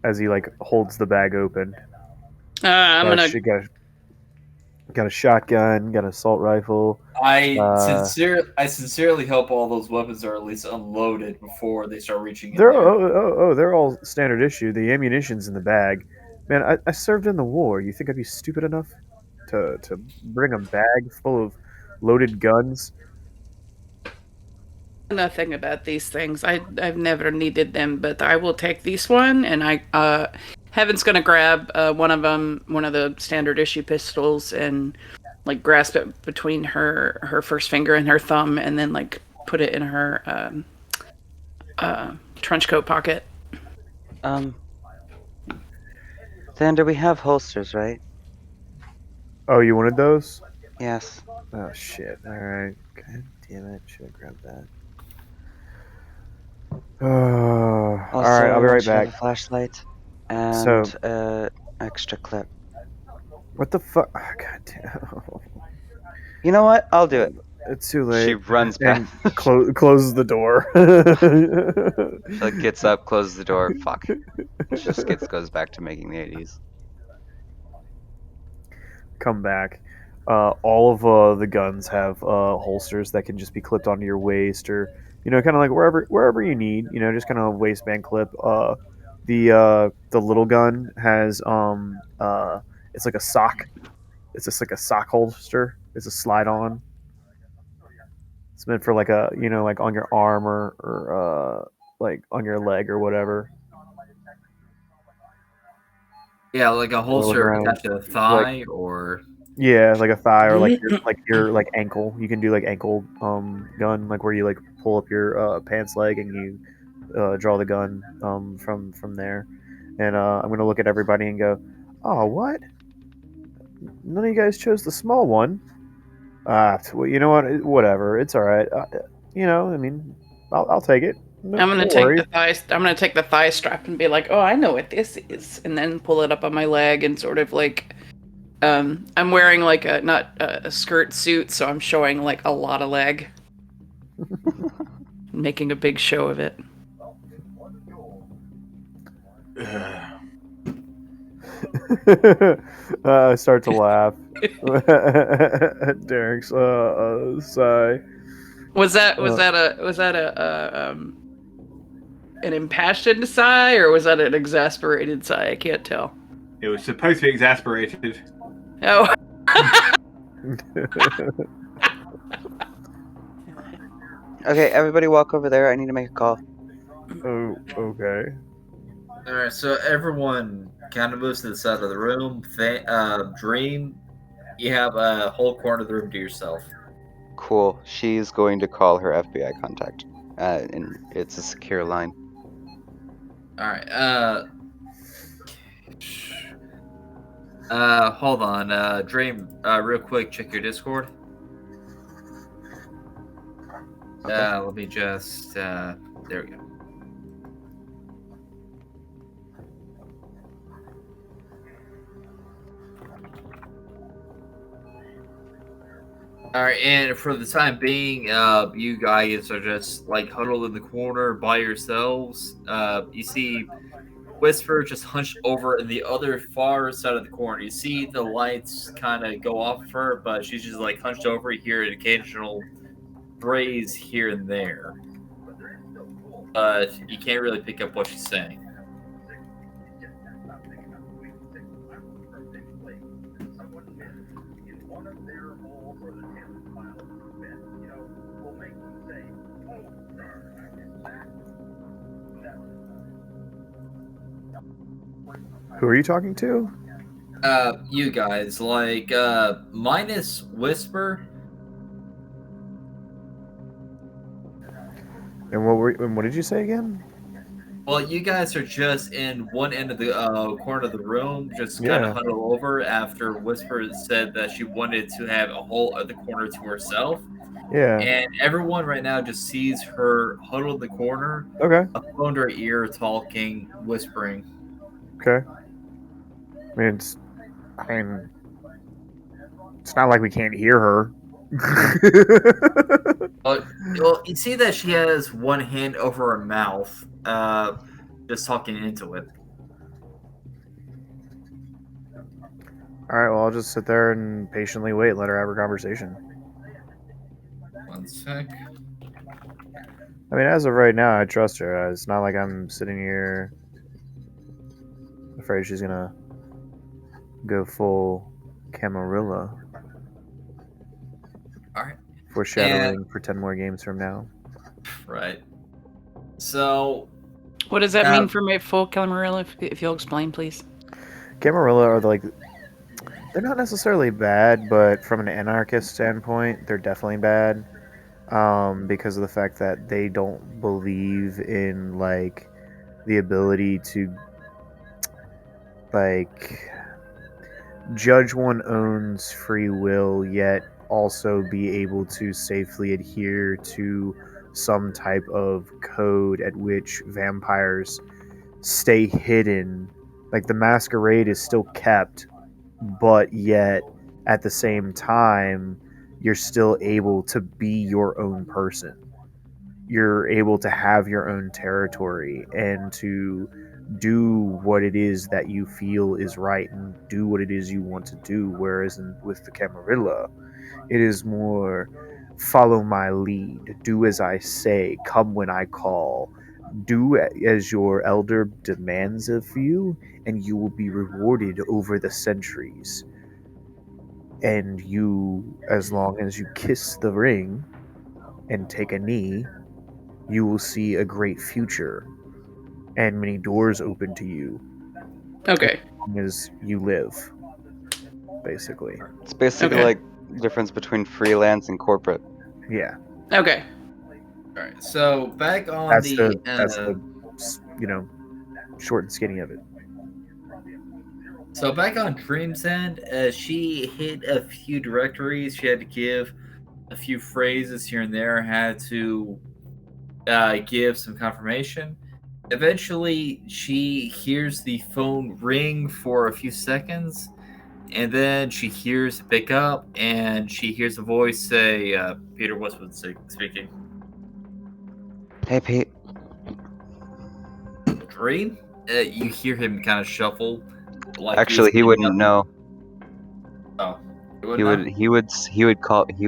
As he holds the bag open. I'm gonna. Got a shotgun. Got an assault rifle. I sincerely hope all those weapons are at least unloaded before they start reaching. They're all standard issue. The ammunition's in the bag. Man, I served in the war. You think I'd be stupid enough to bring a bag full of loaded guns? Nothing about these things. I've never needed them, but I will take this one, and Heaven's gonna grab one of the standard issue pistols, and grasp it between her first finger and her thumb, and then put it in her trench coat pocket. Thander, we have holsters, right? Oh, you wanted those? Yes. Oh shit! All right. God damn it! Should have grabbed that. All right, I'll be right back. A flashlight and extra clip. What the fuck? Oh, God damn. You know what? I'll do it. It's too late. She runs and past. closes the door. She like gets up, closes the door. Fuck. And she just goes back to making the 80s. Come back. All of the guns have holsters that can just be clipped onto your waist, or kind of like wherever you need. Just kind of waistband clip. The little gun has it's like a sock. It's just like a sock holster. It's a slide on. It's meant for like like on your arm or like on your leg or whatever. Yeah, like a Look holster around. attached to the thigh, or Yeah, like a thigh or like your like ankle. You can do like ankle gun, like where you like pull up your pants leg and you draw the gun from there. And I'm gonna look at everybody and go, "Oh, what? None of you guys chose the small one." Well, you know what? Whatever. It's all right. I mean, I'll take it. No, I'm gonna no take worries. the thigh. I'm gonna take the thigh strap and be like, "Oh, I know what this is," and then pull it up on my leg and sort of like, I'm wearing like not a skirt suit, so I'm showing like a lot of leg, making a big show of it. I start to laugh at Derek's sigh. Was that an impassioned sigh, or was that an exasperated sigh? I can't tell. It was supposed to be exasperated. Oh. Okay, everybody walk over there. I need to make a call. Oh, okay. all right. So everyone kind of moves to the side of the room. Dream, you have a whole corner of the room to yourself. Cool. She's going to call her FBI contact. And it's a secure line. All right. Hold on. Dream, real quick, check your Discord. Okay. Let me just. There we go. All right, and for the time being, you guys are just like huddled in the corner by yourselves. You see Whisper just hunched over in the other far side of the corner. You see the lights kind of go off of her, but she's just like hunched over. You hear an occasional phrase here and there, but you can't really pick up what she's saying. Who are you talking to? You guys, like, minus Whisper. And what did you say again? Well, you guys are just in one end of the corner of the room, just kind Yeah. of huddled over after Whisper said that she wanted to have a whole other corner to herself. Yeah. And everyone right now just sees her huddled in the corner, Okay. a phone to her ear, talking, whispering. Okay. I mean, it's not like we can't hear her. Well, you see that she has one hand over her mouth, just talking into it. All right. Well, I'll just sit there and patiently wait and let her have her conversation. One sec. I mean, as of right now, I trust her. It's not like I'm sitting here afraid she's gonna go full Camarilla. All right. Foreshadowing for 10 more games from now. Right. So, What does that mean for my full Camarilla? If you'll explain, please. Camarilla are they're not necessarily bad, but from an anarchist standpoint, they're definitely bad. Because of the fact that they don't believe in the ability to judge one own's free will, yet also be able to safely adhere to some type of code at which vampires stay hidden. Like the masquerade is still kept, but yet at the same time you're still able to be your own person. You're able to have your own territory and to do what it is that you feel is right and do what it is you want to do. Whereas with the Camarilla, it is more follow my lead, do as I say, come when I call, do as your elder demands of you, and you will be rewarded over the centuries. And you, as long as you kiss the ring and take a knee, you will see a great future and many doors open to you Okay. as long as you live, basically. It's basically Okay. like the difference between freelance and corporate. Yeah, Okay. All right. So back on that's the short and skinny of it. So back on Dream's End, she hit a few directories. She had to give a few phrases here and there. Had to give some confirmation. Eventually, she hears the phone ring for a few seconds, and then she hears it pick up, and she hears a voice say, "Peter Westwood speaking." Hey, Pete. Dream. You hear him kind of shuffle. Like Actually, he wouldn't know. Oh, He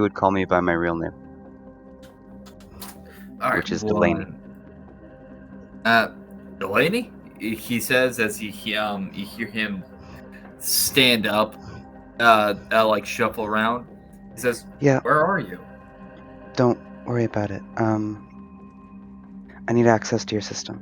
would call me by my real name, which is Delaney. Delaney? He says as you hear him stand up, like shuffle around. He says, Yeah. "Where are you?" Don't worry about it. I need access to your system.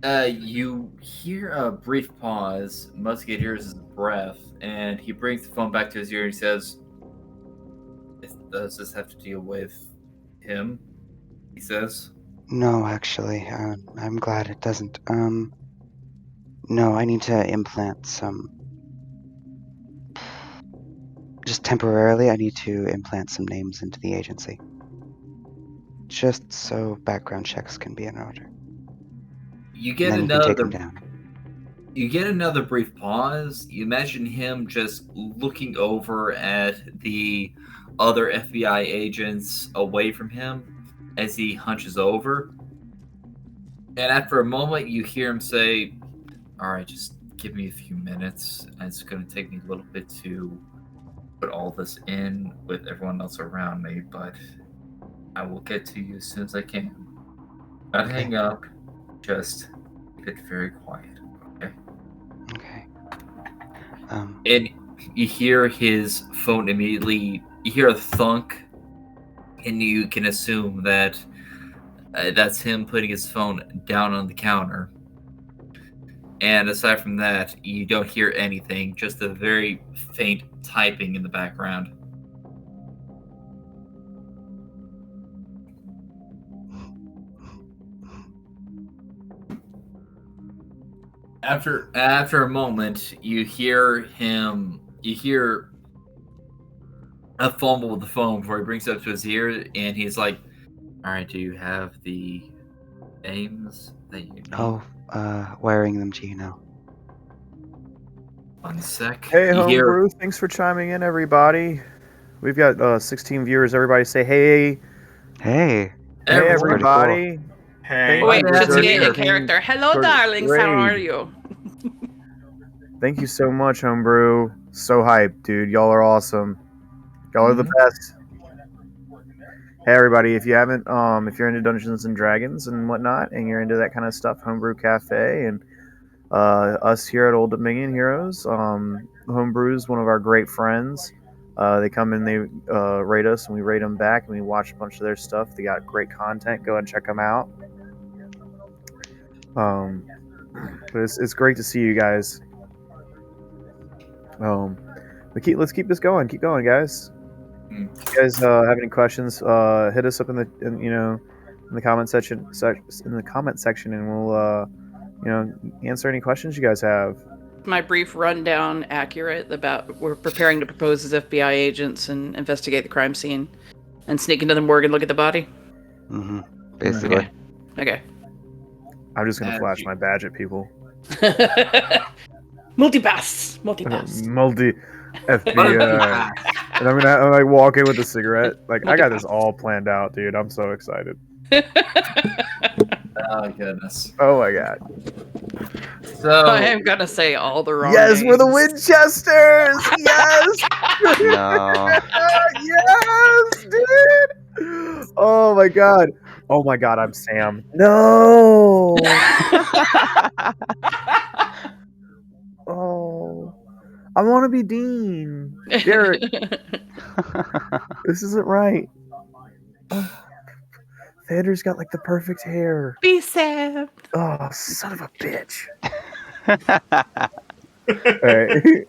You hear a brief pause. Musket hears his breath, and he brings the phone back to his ear and he says, "Does this have to deal with him?" He says. No, actually, I'm glad it doesn't. No, I need to implant some. Just temporarily, I need to implant some names into the agency. Just so background checks can be in order. You get and then you can take another. them down. You get another brief pause. You imagine him just looking over at the other FBI agents away from him as he hunches over. And after a moment, you hear him say, "All right, just give me a few minutes. It's going to take me a little bit to put all this in with everyone else around me, but I will get to you as soon as I can. Not Okay. hang up, just keep it very quiet, okay?" Okay. And you hear his phone immediately. You hear a thunk, and you can assume that that's him putting his phone down on the counter. And aside from that, you don't hear anything, just a very faint typing in the background. After a moment, you hear a fumble with the phone before he brings it up to his ear, and he's like, "All right, do you have the names that you need?" Oh, wiring them to you now. 1 sec. Hey, You hear- Homebrew, thanks for chiming in, everybody. We've got 16 viewers. Everybody say hey. Hey. Hey, Everyone. everybody. Hey. Oh, wait, Why should not? see it in Here. character. Hello, Great. darlings. How are you? Thank you so much, Homebrew. So hyped, dude. Y'all are awesome. Y'all are the best. Hey, everybody. If you haven't, if you're into Dungeons and Dragons and whatnot, and you're into that kind of stuff, Homebrew Cafe and us here at Old Dominion Heroes, Homebrew is one of our great friends. They come in, they rate us, and we rate them back, and we watch a bunch of their stuff. They got great content. Go and check them out. But it's great to see you guys. Let's keep this going. Keep going, guys. If you guys have any questions, hit us up in the comment section. In the comment section, and we'll answer any questions you guys have. My brief rundown accurate about we're preparing to propose as FBI agents and investigate the crime scene and sneak into the morgue and look at the body? Mm-hmm. Basically. Okay. I'm just gonna flash my badge at people. Multipass. FBI. And I'm gonna like walk in with a cigarette. Like I got this all planned out, dude. I'm so excited. Oh goodness. Oh my god. So I am gonna say all the wrong Yes, we're the names. Winchesters. Yes. No. Yes, dude. Oh my god. Oh my god, I'm Sam. No. Oh. I want to be Dean. Derek, this isn't right. Oh, Theodore's got like the perfect hair. Be sad. Oh, son of a bitch. Hey.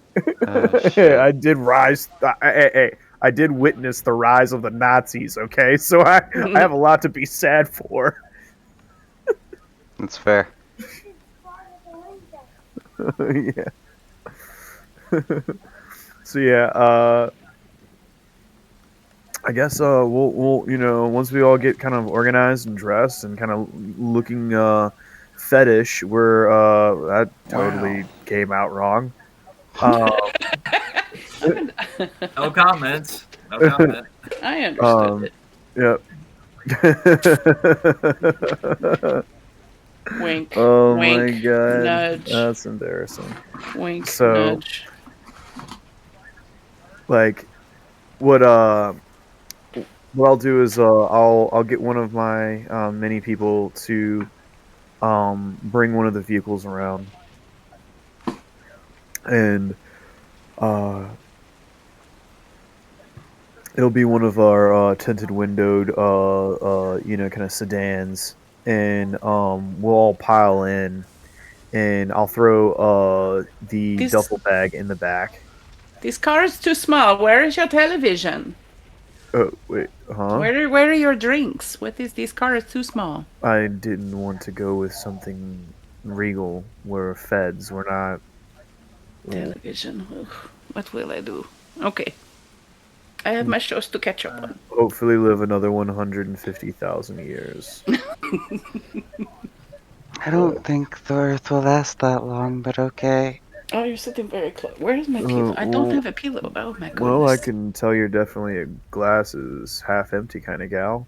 Oh, shit. I did rise. I did witness the rise of the Nazis. Okay, so I have a lot to be sad for. That's fair. Yeah. So yeah, I guess we'll once we all get kind of organized and dressed and kind of looking fetish, we're that totally came out wrong. no comments. No comment. I understood it. Yep. Wink. Oh wink. my god, Nudge. that's embarrassing. Wink. So- Nudge. Like, what I'll do is I'll get one of my mini people to bring one of the vehicles around, and it'll be one of our tinted windowed kind of sedans, and we'll all pile in, and I'll throw the This- duffel bag in the back. This car is too small. Where is your television? Oh wait, huh? Where are your drinks? What is this car is too small? I didn't want to go with something regal. We're feds. We're not. Television. Ugh, what will I do? Okay. I have my shows to catch up on. Hopefully, live another 150,000 years. I don't think the Earth will last that long, but okay. Oh, you're sitting very close. Where is my pillow? I don't well- have a pillow. Oh my goodness. Well, I can tell you're definitely a glass is half empty kind of gal.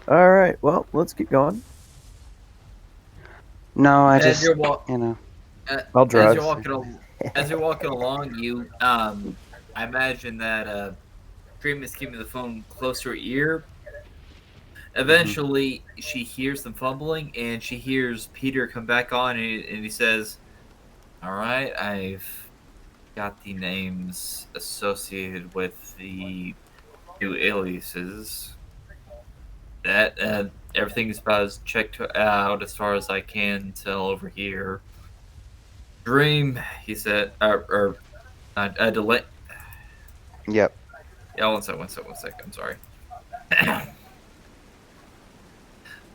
All right. Well, let's keep going. No, I As just, you're I'll drive. As you're walking along, you I imagine that Dream is keeping the phone close to her ear. Eventually, she hears them fumbling, and she hears Peter come back on, and he says, "All right, I've got the names associated with the new aliases. That everything's about as checked out as far as I can tell over here." Dream, he said, delay. yep. Yeah, one sec. I'm sorry.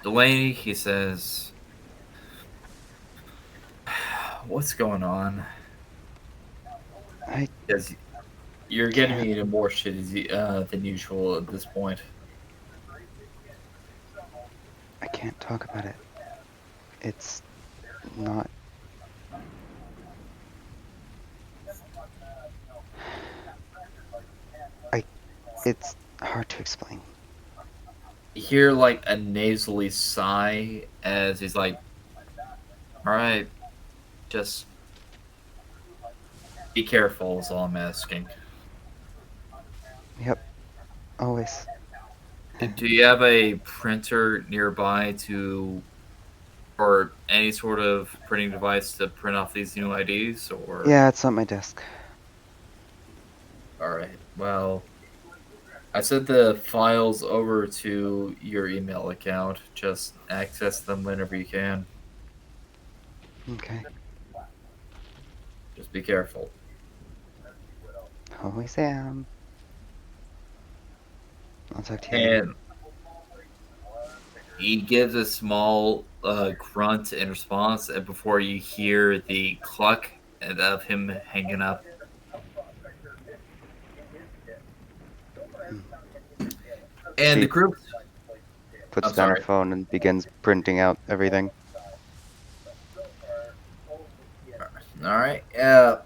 Delaney, he says, "What's going on?" Because you're getting me into more shit than usual at this point. I can't talk about it. It's not. It's hard to explain. You hear like a nasally sigh as he's like, "All right, just be careful," is all I'm asking. Yep. Always. Do you have a printer nearby or any sort of printing device to print off these new IDs? Or Yeah, it's on my desk. all right. Well, I sent the files over to your email account. Just access them whenever you can. Okay. Just be careful. Always am. I'll talk to you later. And he gives a small grunt in response, and before you hear the cluck of him hanging up. And the group Puts I'm down her sorry. phone and begins printing out everything. All right.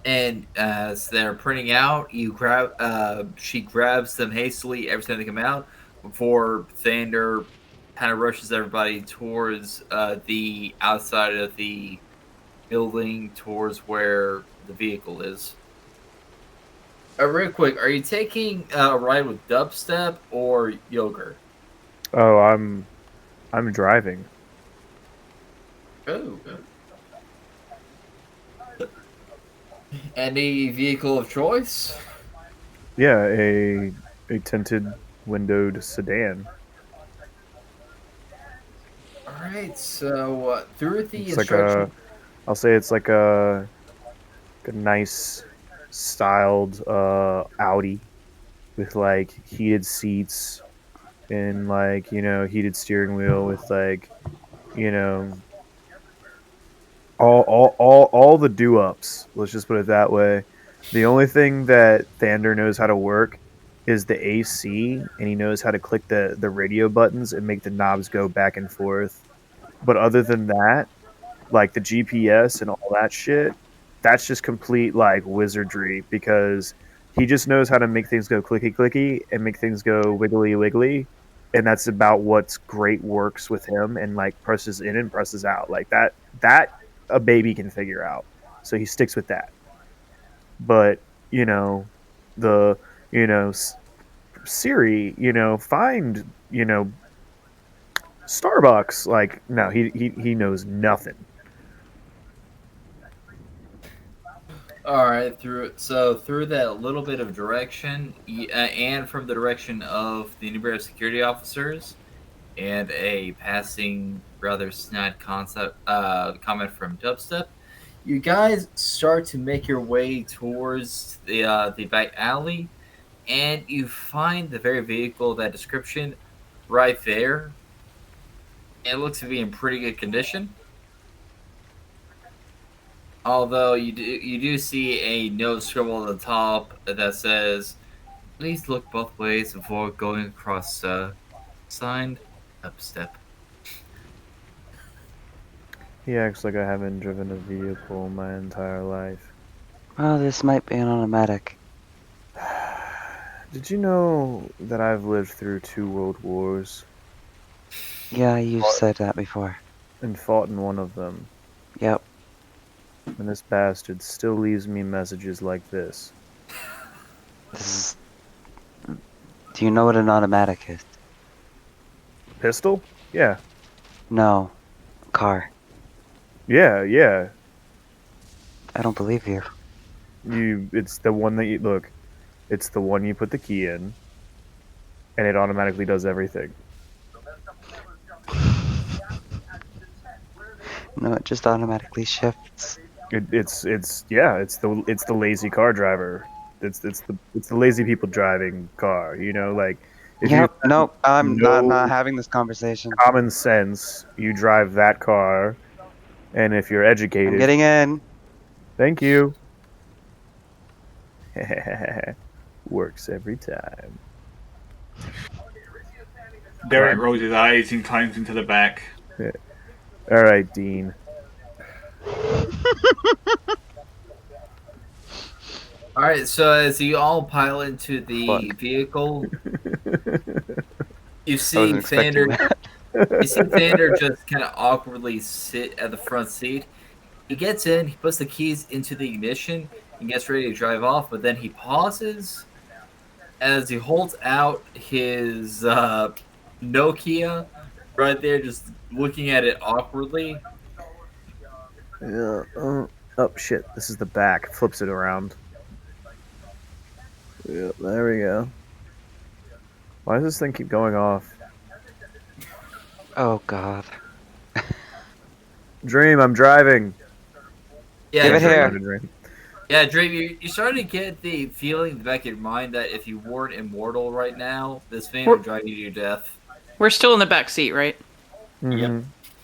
And as they're printing out, she grabs them hastily every time they come out before Thander kind of rushes everybody towards the outside of the building, towards where the vehicle is. Real quick, are you taking a ride with Dubstep or Yogurt? Oh, I'm driving. Oh. Any vehicle of choice? Yeah, a tinted windowed sedan. All right. So through the It's like instruction. I'll say it's like a nice styled Audi with like heated seats and like, heated steering wheel with like, you know, all the do ups. Let's just put it that way. The only thing that Thander knows how to work is the AC, and he knows how to click the radio buttons and make the knobs go back and forth. But other than that, like the GPS and all that shit, that's just complete like wizardry because he just knows how to make things go clicky clicky and make things go wiggly wiggly. And that's about what's great works with him and like presses in and presses out. Like that a baby can figure out. So he sticks with that. But, the, Siri, find, Starbucks. Like, no, he knows nothing. All right, through that little bit of direction, and from the direction of the Newberry security officers, and a passing rather snide comment from Dubstep, you guys start to make your way towards the back alley, and you find the very vehicle, that description, right there. It looks to be in pretty good condition. Although you do see a note scribbled at the top that says, "Please look both ways before going across." Signed, Upstep. He acts like I haven't driven a vehicle my entire life. Well, this might be an automatic. Did you know that I've lived through 2 world wars Yeah, you've said that before. and fought in one of them? Yep. And this bastard still leaves me messages like this. This is... Do you know what an automatic is? Pistol? Yeah. No. Car. Yeah. I don't believe you. It's the one that you look. It's the one you put the key in, and it automatically does everything. No, it just automatically shifts. It's the lazy car driver. It's the lazy people driving car. Like if you Yep. Nope. I'm not no having this conversation. common sense, you drive that car, and if you're educated, I'm getting in. thank you. Works every time. Derek rolls his eyes and climbs into the back. All right, Dean. All right, so as you all pile into the Fuck. vehicle, you I see wasn't expecting Thander. that. You see Thander just kind of awkwardly sit at the front seat. He gets in, he puts the keys into the ignition, and gets ready to drive off. But then he pauses as he holds out his Nokia right there, just looking at it awkwardly. Yeah. Oh shit! This is the back. Flips it around. Yeah, there we go. Why does this thing keep going off? Oh God. Dream, I'm driving. Yeah, Give it Dream- here. Yeah, Dream, you started to get the feeling in the back of your mind that if you weren't immortal right now, this thing would drive you to your death. We're still in the back seat, right? Mhm.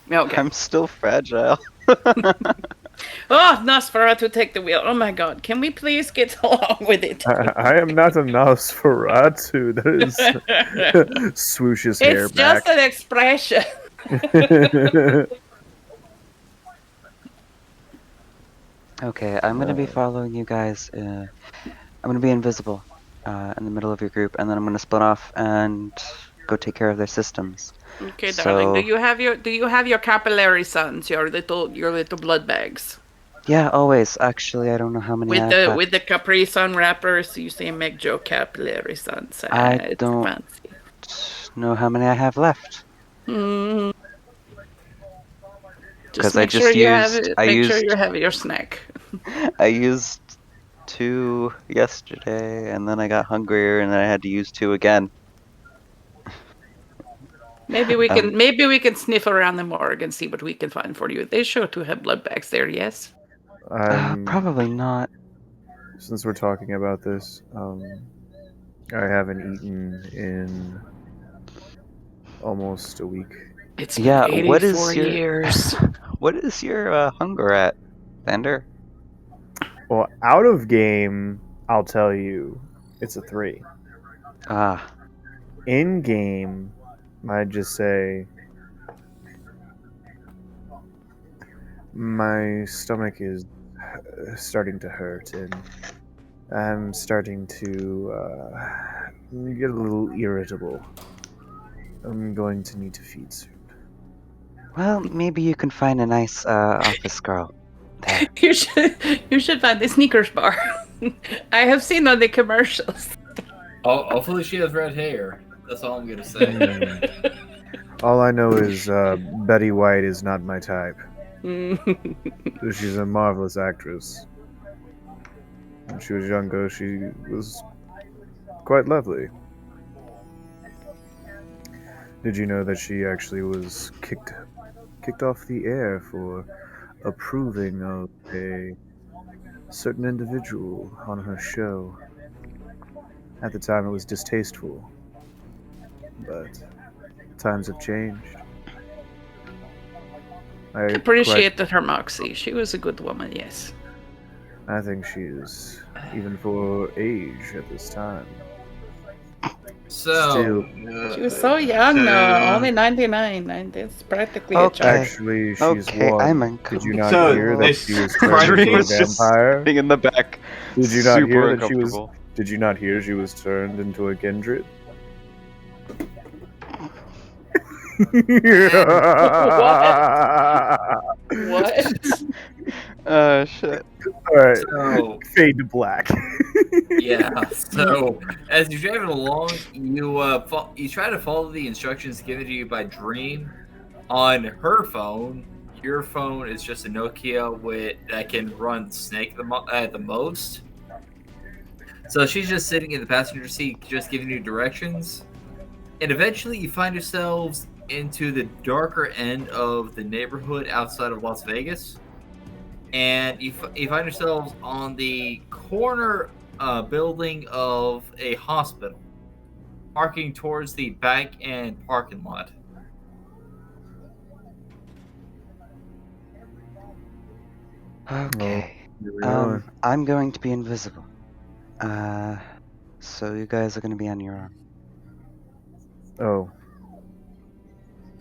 Okay. I'm still fragile. Oh, Nosferatu, take the wheel. Oh my God. Can we please get along with it? I am not a Nosferatu. That is swoosh his hair It's just back. an expression. Okay, I'm gonna be following you guys. I'm gonna be invisible in the middle of your group, and then I'm gonna split off and go take care of their systems. Okay, darling. So Do you have your capillary sons, your little blood bags? yeah, always. Actually, I don't know how many I have With left. the Capri Sun wrappers, you say make Joe capillary sons. I It's don't fancy. know how many I have left Mm, just because I just used. I make sure used. you have your snack. I used 2 yesterday, and then I got hungrier, and then I had to use 2 again. Maybe we Um, can sniff around the morgue and see what we can find for you. They sure to have blood bags there, yes. probably not. Since we're talking about this, I haven't eaten in almost a week. It's been Yeah, 84 years. what is your hunger at, Xander? Well, out of game, I'll tell you, it's a 3. Ah, In game, I'd just say my stomach is starting to hurt, and I'm starting to get a little irritable. I'm going to need to feed soon. well, maybe you can find a nice office girl there. You should find the sneakers bar. I have seen on the commercials. Oh, hopefully she has red hair. That's all I'm gonna say. All I know is Betty White is not my type. Mm. She's a marvelous actress. When she was younger, she was quite lovely. Did you know that she actually was kicked off the air for approving of a certain individual on her show? At the time, it was distasteful, but times have changed. I appreciated her moxie. She was a good woman, yes. I think she is, even for age at this time. So, Still, She was so young, only 99. That's practically a Okay. child. actually, she's Okay, one. I'm in. Did you not So, hear that this she was crime turned into a was just vampire? sitting in the back. Did you not super hear that she was? uncomfortable. Did you not hear she was turned into a kindred? What? Shit. Alright, so fade to black. yeah. So as you're driving along, you try to follow the instructions given to you by Dream on her phone. Your phone is just a Nokia that can run Snake at the most. So she's just sitting in the passenger seat, just giving you directions. And eventually, you find yourselves into the darker end of the neighborhood outside of Las Vegas. And you find yourselves on the corner building of a hospital, parking towards the bank and parking lot. Okay. Here we are. I'm going to be invisible. So you guys are gonna be on your own. Oh.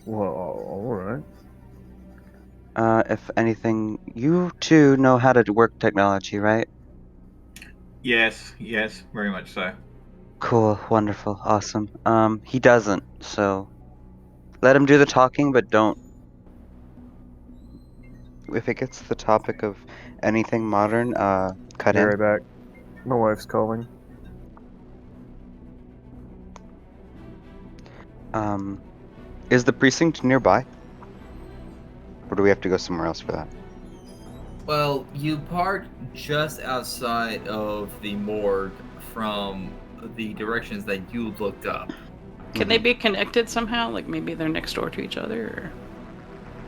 Well, alright. If anything, you two know how to work technology, right? yes, very much so. Cool, wonderful, awesome. He doesn't, so let him do the talking, but don't. If it gets to the topic of anything modern, cut Be in. right back. My wife's calling. Is the precinct nearby? Or do we have to go somewhere else for that? Well, you parked just outside of the morgue from the directions that you looked up. Can they be connected somehow? Like maybe they're next door to each other?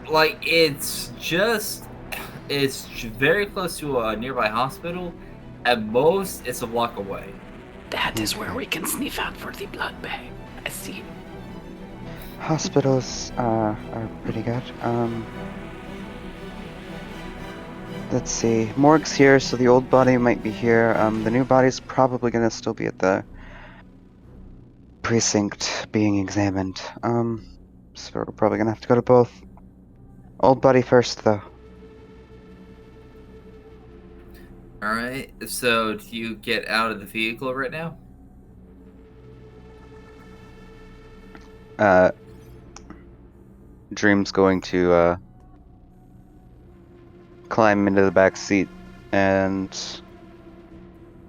Or... Like, it's very close to a nearby hospital. At most, it's a block away. That is where we can sniff out for the blood bag. I see. Hospitals are pretty good. Let's see. Morgue's here, so the old body might be here. The new body's probably gonna still be at the precinct being examined. So we're probably gonna have to go to both. Old body first, though. All right. So, do you get out of the vehicle right now? Dream's going to climb into the back seat and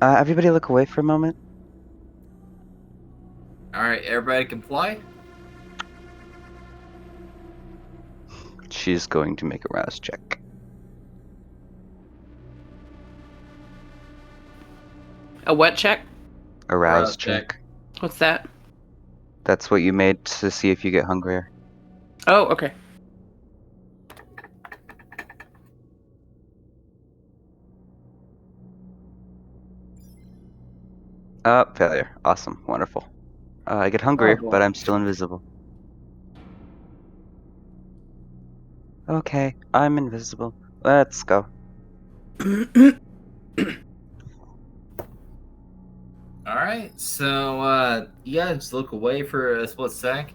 everybody look away for a moment. All right. Everybody comply. She's going to make a rouse check. A what check? A rouse Rouse check. check. What's that? That's what you made to see if you get hungrier. Oh, okay. Failure. Awesome. Wonderful. I get hungrier, Oh, boy. but I'm still invisible. Okay, I'm invisible. Let's go. All right. So, you guys look away for a split sec,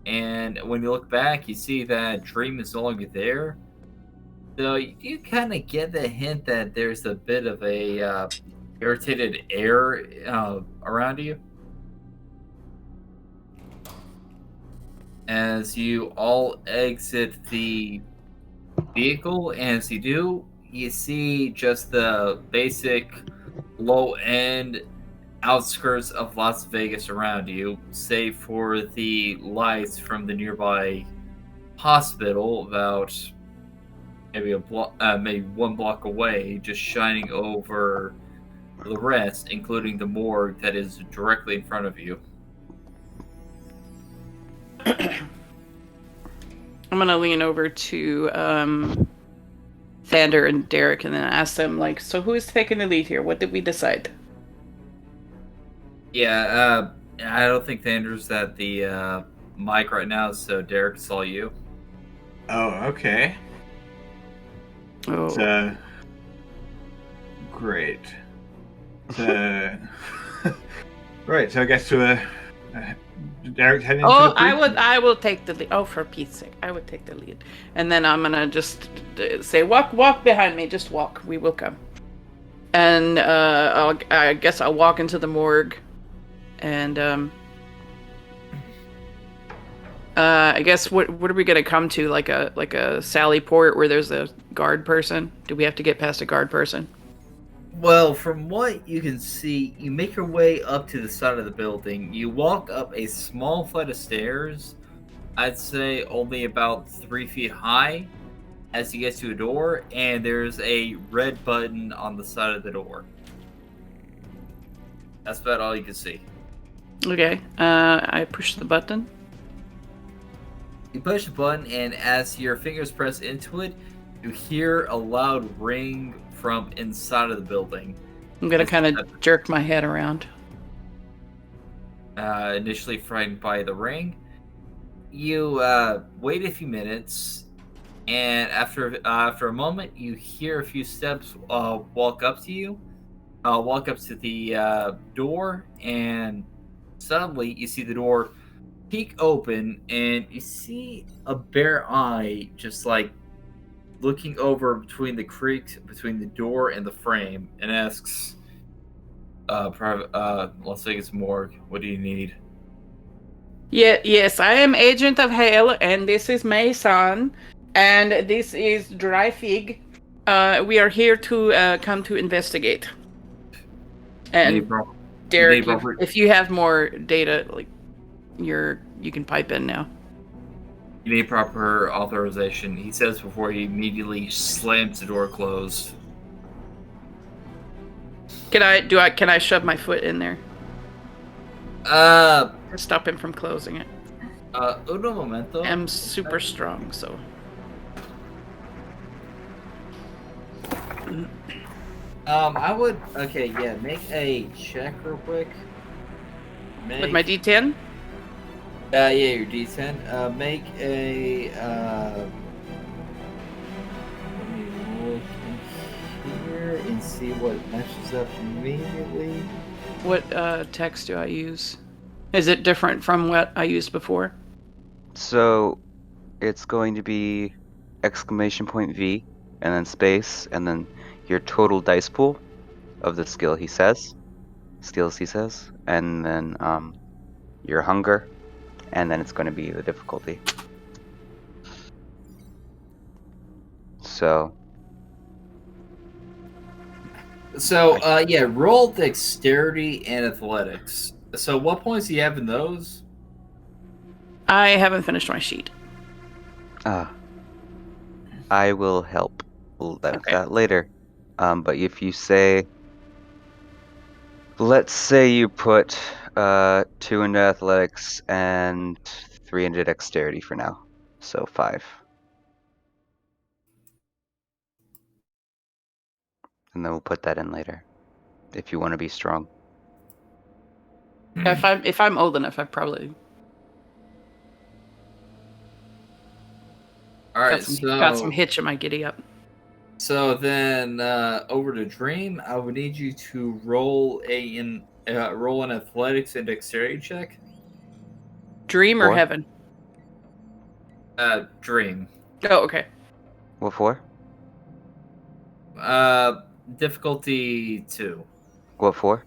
and when you look back, you see that Dream is no longer there. So you kind of get the hint that there's a bit of a irritated air around you. As you all exit the vehicle, and as you do, you see just the basic low-end outskirts of Las Vegas around you, save for the lights from the nearby hospital about maybe 1 block away, just shining over the rest, including the morgue that is directly in front of you. I'm gonna lean over to Thander and Derek and then ask them, like, so who is taking the lead here? What did we decide? Yeah, I don't think Thander's at the mic right now, so Derek, it's all you. Oh, okay. Oh, So, great. So, right. So I guess to Derek heading into the police? I will take the lead. Oh, for Pete's sake, I would take the lead. And then I'm gonna just say, walk behind me. Just walk. We will come. And I guess I'll walk into the morgue. And I guess what are we gonna come to? Like a Sally Port where there's a guard person? Do we have to get past a guard person? Well, from what you can see, you make your way up to the side of the building. You walk up a small flight of stairs, I'd say only about 3 feet high, as you get to a door, and there's a red button on the side of the door. That's about all you can see. Okay. I push the button. You push the button, and as your fingers press into it, you hear a loud ring from inside of the building. I'm gonna kind of jerk my head around. Initially frightened by the ring, you wait a few minutes, and after a moment, you hear a few steps walk up to you, walk up to the door, and suddenly you see the door peek open, and you see a bare eye just like looking over between the creaks between the door and the frame, and asks, private Las Vegas morgue, what do you need? Yeah, yes, I am Agent of Hale, and this is Mason, and this is Dry Fig. We are here to come to investigate. And Derek, if you have more data, like you can pipe in now. You need proper authorization, he says before he immediately slams the door closed. Can I shove my foot in there? To stop him from closing it. Uno momento. I'm super strong, so. I would, okay, yeah, make a check real quick. With my D10? Yeah, your D10. Make a, let me look in here and see what matches up immediately. What text do I use? Is it different from what I used before? So, it's going to be !V, and then space, and then your total dice pool, of the skills he says, and then your hunger, and then it's going to be the difficulty. So yeah, roll dexterity and athletics. So what points do you have in those? I haven't finished my sheet. I will help with Okay. that later. But if you say, let's say you put 2 into athletics and 3 into dexterity for now, so 5. And then we'll put that in later, if you want to be strong. If I'm old enough, I probably All right, got some hitch in my giddy up. So then, over to Dream, I would need you to roll roll an athletics and dexterity check. Dream or Four? heaven? Dream. Oh, okay. What for? Difficulty 2. What for?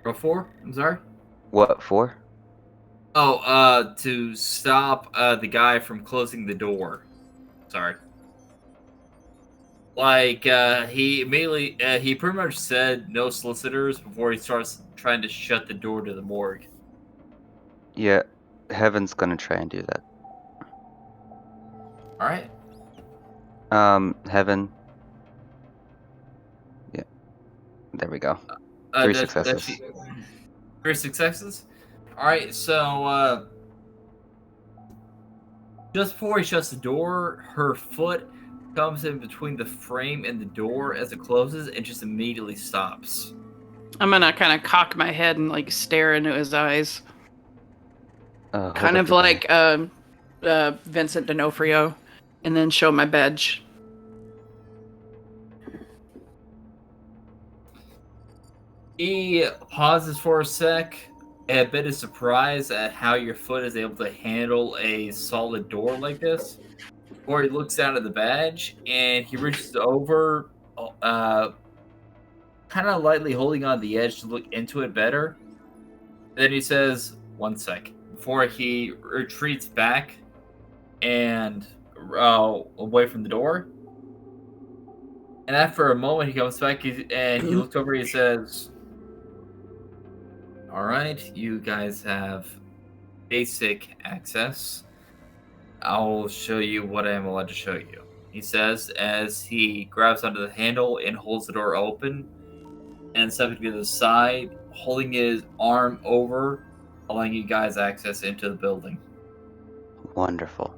Or 4? I'm sorry. What for? Oh, to stop the guy from closing the door. Sorry. Like, he immediately, he pretty much said no solicitors before he starts trying to shut the door to the morgue. Yeah, Heaven's gonna try and do that. Alright. Heaven. Yeah. There we go. 3 successes. 3 successes? Alright, so, just before he shuts the door, her foot comes in between the frame and the door as it closes and just immediately stops. I'm gonna kind of cock my head and like stare into his eyes, kind of like Vincent D'Onofrio, and then show my badge. He pauses for a sec, a bit of surprise at how your foot is able to handle a solid door like this. Or he looks down at the badge and he reaches over, kind of lightly holding on the edge to look into it better. Then he says, "1 sec," before he retreats back and away from the door. And after a moment, he comes back and he looks over and he says, "All right, you guys have basic access. I'll show you what I am allowed to show you," he says as he grabs onto the handle and holds the door open and stepping to the side, holding his arm over, allowing you guys access into the building. Wonderful.